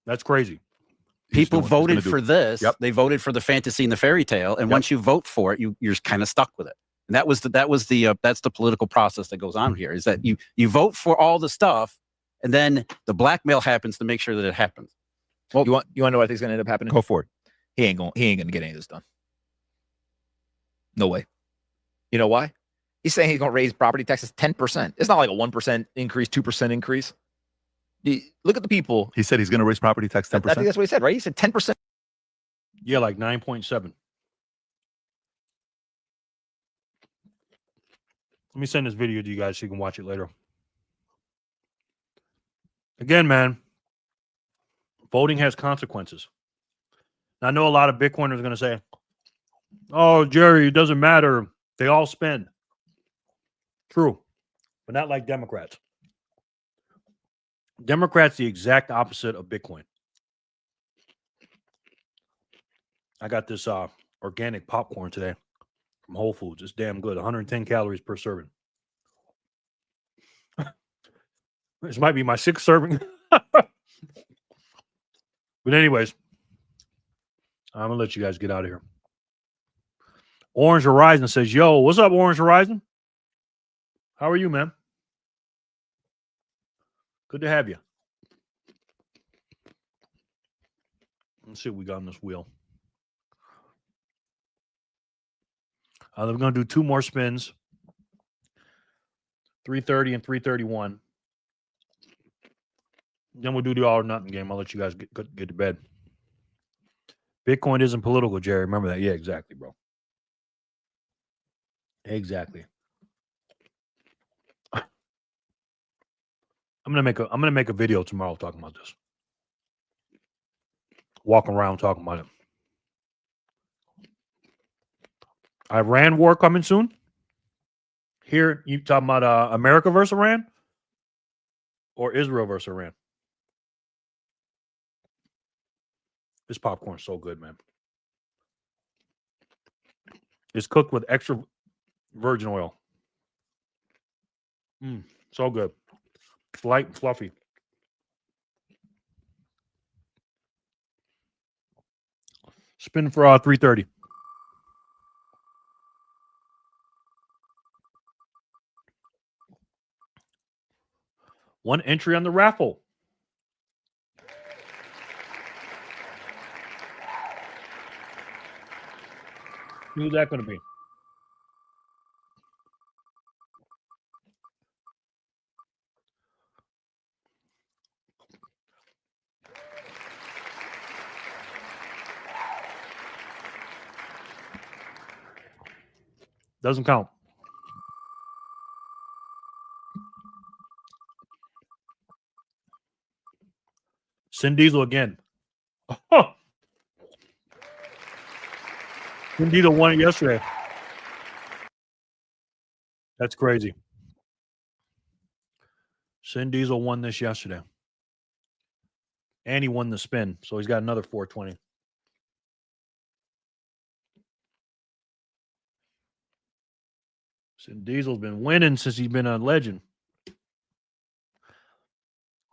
That's crazy. People voted for this. Yep. They voted for the fantasy and the fairy tale. And once you vote for it, you're kind of stuck with it. And that's the political process that goes on here, is that you vote for all the stuff, and then the blackmail happens to make sure that it happens. Well, you want to know what I think is going to end up happening? Go for it. He ain't going to get any of this done. No way. You know why? He's saying he's going to raise property taxes 10%. It's not like a 1% increase, 2% increase. Look at the people. He said he's going to raise property tax 10%. I think that's what he said, right? He said 10%. Yeah, like 9.7. Let me send this video to you guys so you can watch it later. Again, man, voting has consequences. I know a lot of Bitcoiners are going to say, oh, Jerry, it doesn't matter. They all spend. True, but not like Democrats. Democrats, the exact opposite of Bitcoin. I got this organic popcorn today from Whole Foods. It's damn good. 110 calories per serving. This might be my 6th serving. But anyways, I'm going to let you guys get out of here. Orange Horizon says, yo, what's up, Orange Horizon? How are you, man? Good to have you. Let's see what we got on this wheel. We're going to do 2 more spins. 330 and 331. Then we'll do the all or nothing game. I'll let you guys get to bed. Bitcoin isn't political, Jerry. Remember that? Yeah, exactly, bro. Exactly. I'm gonna make a video tomorrow talking about this. Walking around talking about it. Iran war coming soon. Here, you talking about America versus Iran or Israel versus Iran? This popcorn's so good, man. It's cooked with extra virgin oil. So good. It's light and fluffy. Spin for 330. One entry on the raffle. Who's that going to be? Doesn't count. Sin Diesel again. Sin Diesel won it yesterday. That's crazy. Sin Diesel won this yesterday. And he won the spin, so he's got another 420. Sin Diesel's been winning since he's been a legend.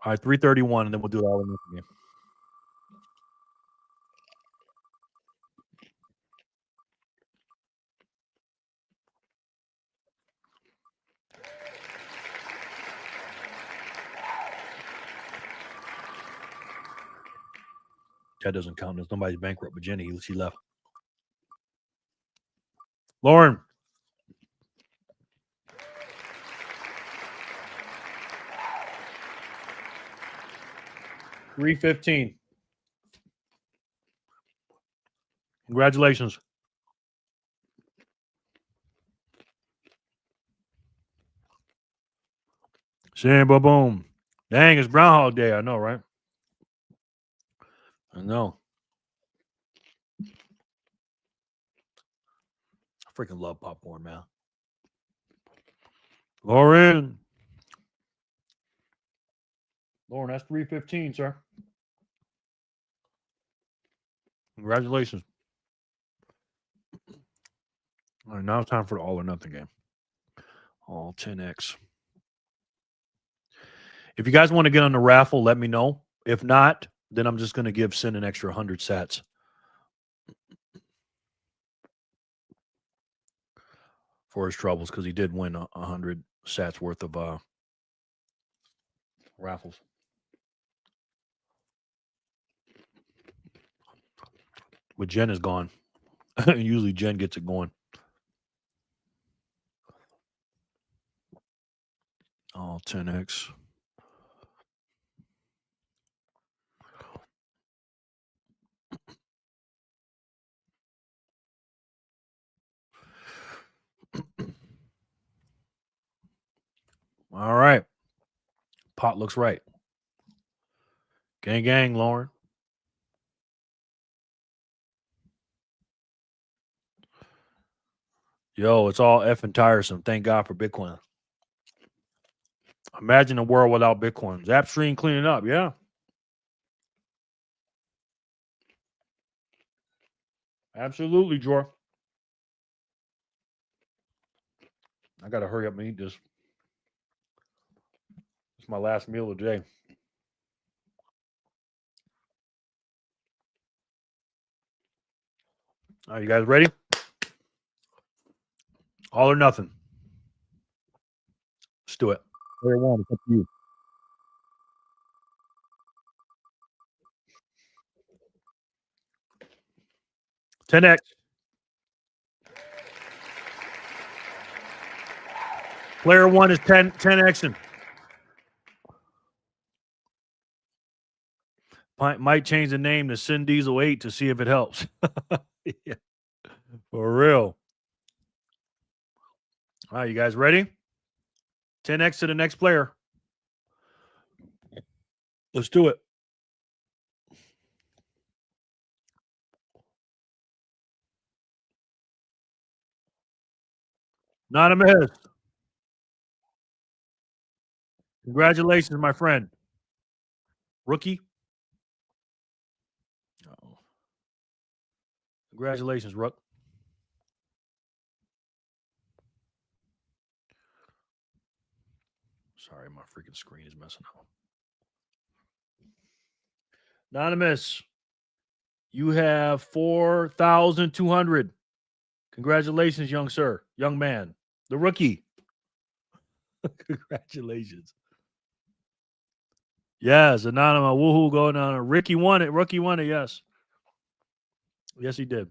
All right, 331, and then we'll do it all in this game. That doesn't count. There's nobody's bankrupt but Jenny. She left. Lauren. $315. Congratulations. Sam, boom. Dang, it's Groundhog Day. I know, right? I know. I freaking love popcorn, man. Lauren, that's 315, sir. Congratulations. All right, now it's time for the all or nothing game. All 10x. If you guys want to get on the raffle, let me know. If not, then I'm just going to give Sin an extra 100 sats. For his troubles, because he did win 100 sats worth of raffles. But Jen is gone. Usually Jen gets it going. All 10x. Pot looks right. Gang, gang, Lauren. Yo, it's all effing tiresome. Thank God for Bitcoin. Imagine a world without Bitcoin. Zapstream cleaning up, yeah. Absolutely, Jor. I gotta hurry up and eat this. It's my last meal of the day. All right, you guys ready? All or nothing. Let's do it. Player one, it's up to you. $10X. Player one is 10Xing. Might change the name to Sin Diesel 8 to see if it helps. Yeah. For real. All right, you guys ready? 10X to the next player. Let's do it. Anonymous. Congratulations, my friend. Rookie. Oh. Congratulations, Rook. Sorry, my freaking screen is messing up. Anonymous, you have 4,200. Congratulations, young sir, young man, the rookie. Congratulations. Yes, Anonymous, woohoo, going on. Ricky won it. Rookie won it, yes. Yes, he did.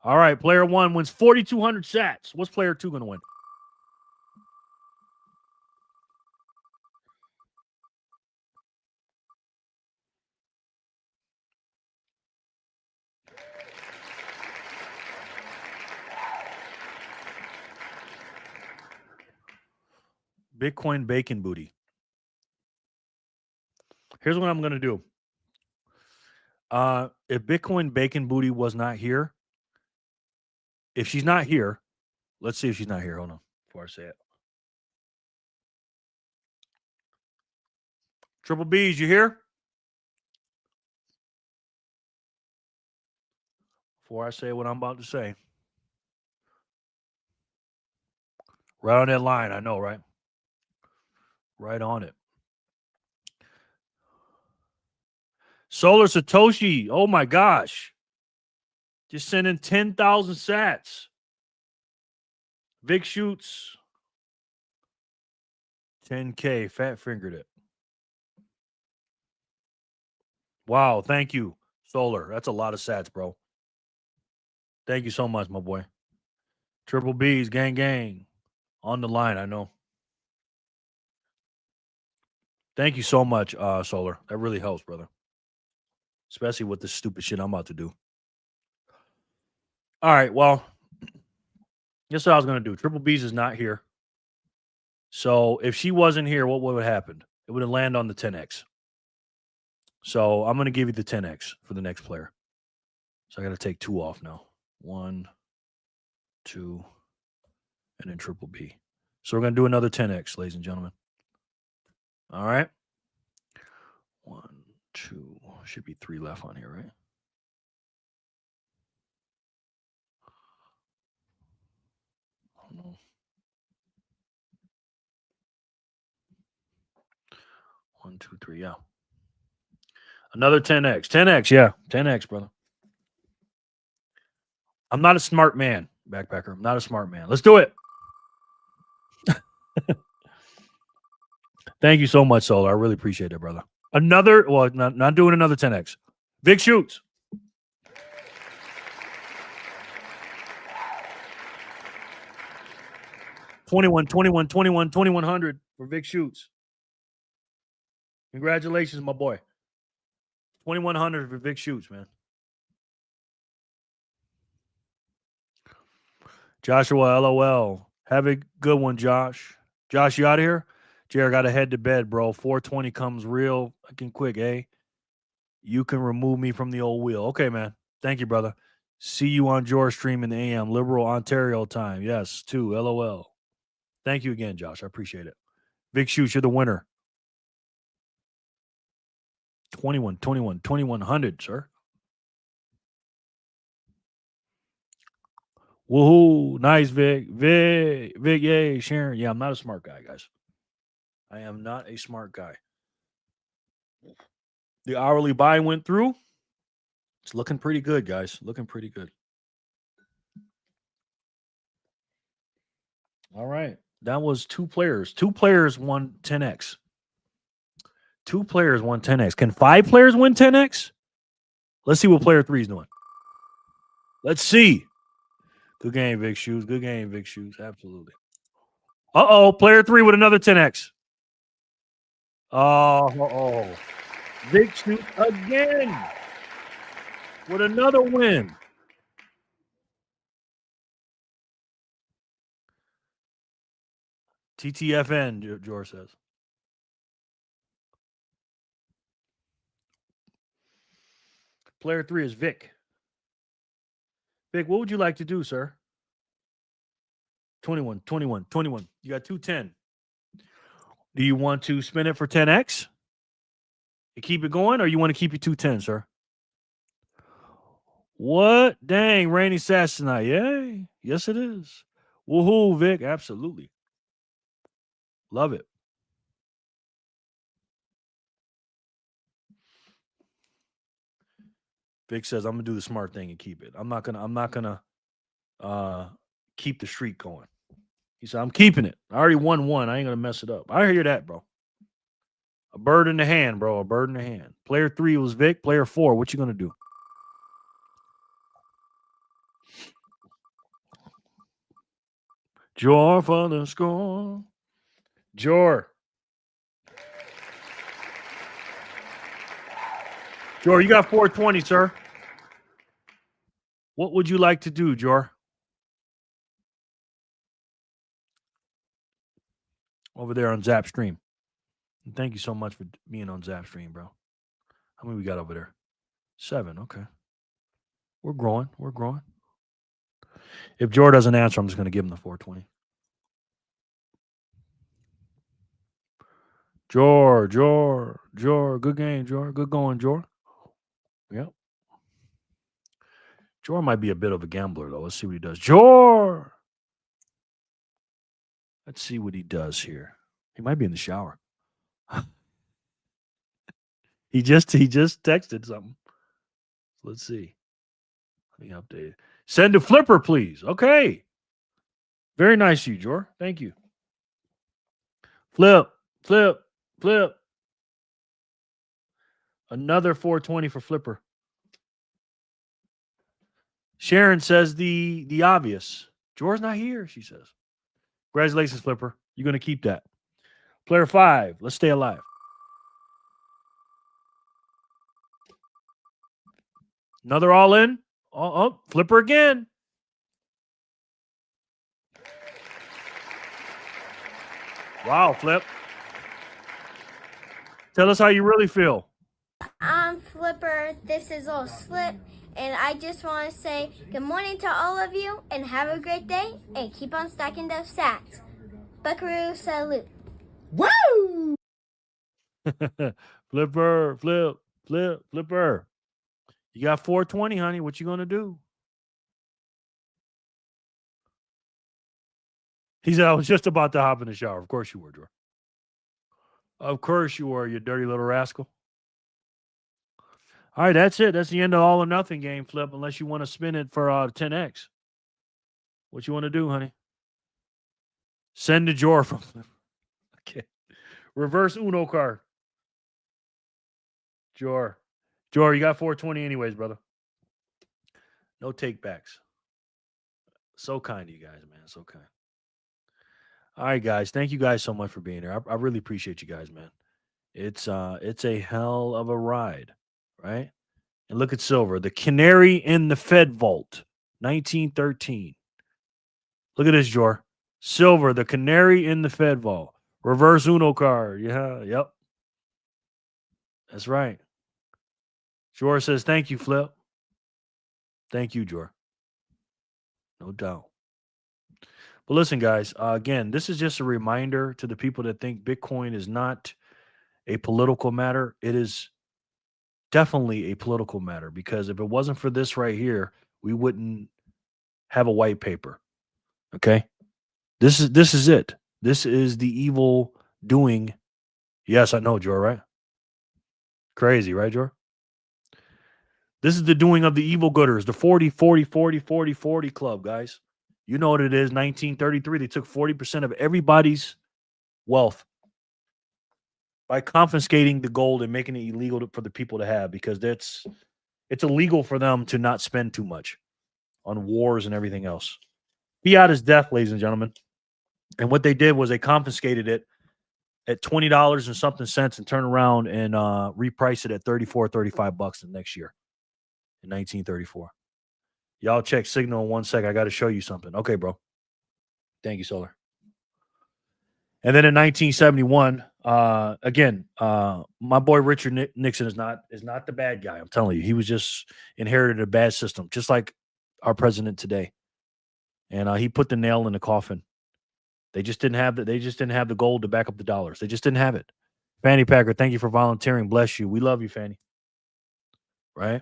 All right, player one wins 4,200 sats. What's player two going to win? Bitcoin bacon booty. Here's what I'm going to do. If Bitcoin bacon booty was not here, if she's not here, let's see if she's not here. Hold on before I say it. Triple B's, you here? Before I say what I'm about to say. Right on that line, I know, right? Right on it. Solar Satoshi, oh my gosh. Just sending 10,000 sats. Vic Shoots, 10K, fat fingered it. Wow, thank you, Solar. That's a lot of sats, bro. Thank you so much, my boy. Triple B's, gang, gang. On the line, I know. Thank you so much, Solar. That really helps, brother. Especially with this stupid shit I'm about to do. All right, well, guess what I was going to do. Triple B's is not here. So if she wasn't here, what would have happened? It would have landed on the 10X. So I'm going to give you the 10X for the next player. So I got to take 2 off now. 1, 2, and then Triple B. So we're going to do another 10X, ladies and gentlemen. All right. 1, 2. Should be 3 left on here, right? Oh, no. 1, 2, 3. Yeah. Another 10X. 10X, yeah. 10X, brother. I'm not a smart man, backpacker. I'm not a smart man. Let's do it. Thank you so much, Solar. I really appreciate it, brother. Another, well, not doing another 10X. Vic Shoots. $2,100 for Vic Shoots. Congratulations, my boy. $2,100 for Vic Shoots, man. Joshua, LOL. Have a good one, Josh. Josh, you out of here? Jared, got to head to bed, bro. 420 comes real fucking quick, eh? You can remove me from the old wheel. Okay, man. Thank you, brother. See you on George stream in the AM. Liberal Ontario time. Yes, too. LOL. Thank you again, Josh. I appreciate it. Big Shoots, you're the winner. 2100, sir. Woohoo. Nice, Vic. Vic, yay. Sharon. Yeah, I'm not a smart guy, guys. I am not a smart guy. The hourly buy went through. It's looking pretty good, guys. Looking pretty good. All right. That was two players. Two players won 10x. Two players won 10x. Can 5 players win 10x? Let's see what player 3 is doing. Let's see. Good game, Big Shoes. Good game, Big Shoes. Absolutely. Uh-oh. Player 3 with another 10x. Oh. Big Shoes again with another win. TTFN, George says. Player 3 is Vic. Vic, what would you like to do, sir? 21. You got 210. Do you want to spin it for 10x? You keep it going, or you want to keep your 210, sir? What? Dang, rainy Saturday tonight. Yay. Yes, it is. Woohoo, Vic. Absolutely. Love it. Vic says, I'm gonna do the smart thing and keep it. I'm not gonna keep the streak going. He said, I'm keeping it. I already won one. I ain't gonna mess it up. I hear that, bro. A bird in the hand, bro. A bird in the hand. Player 3 was Vic. Player 4, what you gonna do? Jor for the score. Jor. Jor, you got 420, sir. What would you like to do, Jor? Over there on Zap Stream. And thank you so much for being on Zap Stream, bro. How many we got over there? 7. Okay. We're growing. If Jor doesn't answer, I'm just going to give him the 420. Jor. Good game, Jor. Good going, Jor. Yep. Jor might be a bit of a gambler, though. Let's see what he does. Jor. Let's see what he does here. He might be in the shower. He just texted something. Let's see. Let me update it. Send a flipper, please. Okay. Very nice of you, Jor. Thank you. Flip. Another 420 for flipper. Sharon says the obvious. Jor's not here, she says. Congratulations, flipper. You're going to keep that. Player 5. Let's stay alive. Another all in. Oh, flipper again. Wow, Flip. Tell us how you really feel. I'm Flipper. This is all Slip. And I just want to say good morning to all of you and have a great day and keep on stacking those sats. Buckaroo salute. Woo! Flipper. You got 420, honey. What you gonna do? He said, I was just about to hop in the shower. Of course you were, Drew. Of course you were, you dirty little rascal. All right, that's it. That's the end of all or nothing game, Flip, unless you want to spin it for 10x. What you want to do, honey? Send the Jor from Flip. Okay. Reverse Uno card. Jor, you got 420 anyways, brother. No take-backs. So kind of you guys, man. So kind. All right, guys. Thank you guys so much for being here. I really appreciate you guys, man. It's a hell of a ride, right? And look at Silver, the canary in the Fed vault, 1913. Look at this, Jor. Silver, the canary in the Fed vault. Reverse Uno card. Yeah. Yep. That's right. Jor says, thank you, Flip. Thank you, Jor. No doubt. But listen, guys, again, this is just a reminder to the people that think Bitcoin is not a political matter. It is definitely a political matter, because if it wasn't for this right here, we wouldn't have a white paper. Okay? This is it. This is the evil doing. Yes, I know, Jor, right? Crazy, right, Jor? This is the doing of the evil gooders, the 40, 40, 40, 40, 40 club, guys. You know what it is. 1933, they took 40% of everybody's wealth by confiscating the gold and making it illegal for the people to have, because it's illegal for them to not spend too much on wars and everything else. Fiat is death, ladies and gentlemen. And what they did was they confiscated it at $20 and something cents and turn around and reprice it at $34-$35 the next year in 1934. Y'all check Signal in 1 sec. I got to show you something. Okay, bro. Thank you, Solar. And then in 1971, again, my boy Richard Nixon is not the bad guy. I'm telling you, he was just inherited a bad system, just like our president today. And he put the nail in the coffin. They just didn't have the gold to back up the dollars. They just didn't have it. Fanny Packer, thank you for volunteering. Bless you. We love you, Fanny. Right?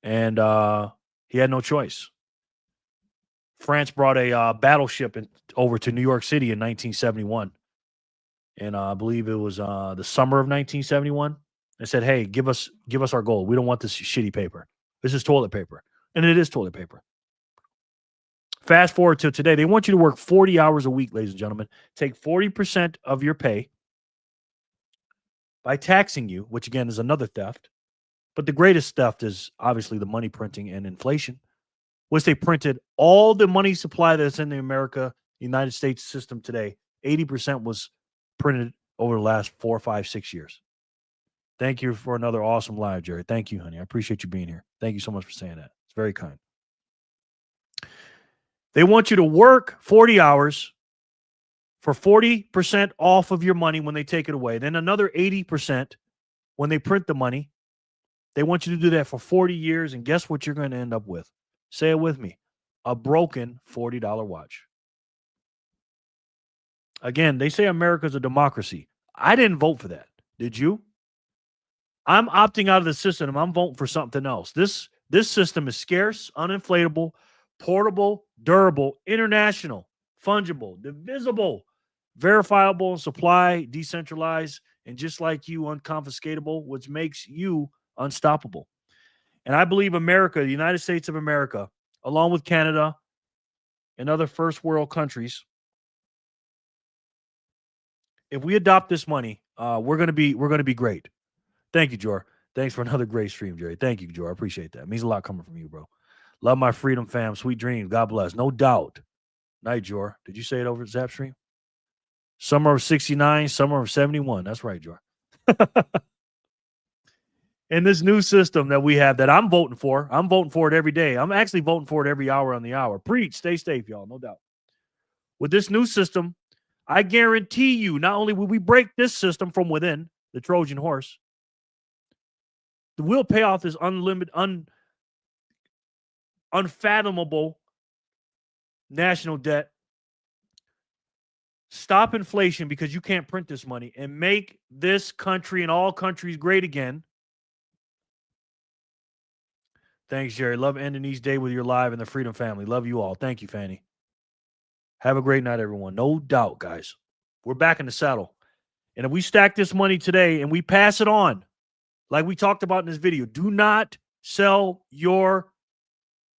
And he had no choice. France brought a battleship over to New York City in 1971. And I believe it was the summer of 1971. And said, hey, give us our gold. We don't want this shitty paper. This is toilet paper. And it is toilet paper. Fast forward to today. They want you to work 40 hours a week, ladies and gentlemen. Take 40% of your pay by taxing you, which again is another theft. But the greatest theft is obviously the money printing and inflation, which they printed all the money supply that's in the United States system today. 80% was printed over the last 4, 5, 6 years. Thank you for another awesome live, Jerry. Thank you, honey. I appreciate you being here. Thank you so much for saying that. It's very kind. They want you to work 40 hours for 40% off of your money when they take it away. Then another 80% when they print the money. They want you to do that for 40 years. And guess what you're going to end up with? Say it with me. A broken $40 watch. Again, they say America's a democracy. I didn't vote for that. Did you? I'm opting out of the system. I'm voting for something else. This system is scarce, uninflatable, portable, durable, international, fungible, divisible, verifiable in supply, decentralized, and just like you, unconfiscatable, which makes you unstoppable. And I believe America, the United States of America, along with Canada and other first world countries, if we adopt this money, we're gonna be great. Thank you, Jor. Thanks for another great stream, Jerry. Thank you, Jor. I appreciate that. It means a lot coming from you, bro. Love my freedom fam. Sweet dreams. God bless. No doubt. Night, Jor. Did you say it over at Zap Stream? Summer of 69, summer of 71. That's right, Jor. And this new system that we have that I'm voting for it every day. I'm actually voting for it every hour on the hour. Preach, stay safe, y'all, no doubt. With this new system, I guarantee you, not only will we break this system from within, the Trojan horse, we'll pay off this unfathomable national debt, stop inflation because you can't print this money, and make this country and all countries great again. Thanks, Jerry. Love ending each day with your live and the Freedom family. Love you all. Thank you, Fanny. Have a great night, everyone. No doubt, guys. We're back in the saddle. And if we stack this money today and we pass it on, like we talked about in this video, do not sell your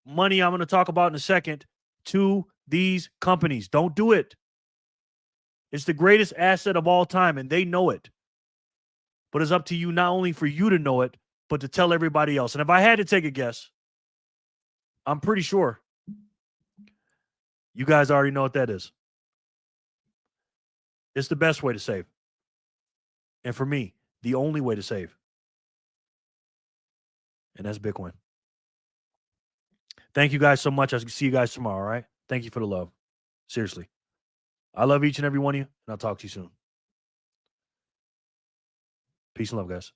money, I'm going to talk about in a second, to these companies. Don't do it. It's the greatest asset of all time, and they know it. But it's up to you, not only for you to know it, but to tell everybody else. And if I had to take a guess, I'm pretty sure you guys already know what that is. It's the best way to save. And for me, the only way to save. And that's Bitcoin. Thank you guys so much. I'll see you guys tomorrow, all right? Thank you for the love. Seriously. I love each and every one of you, and I'll talk to you soon. Peace and love, guys.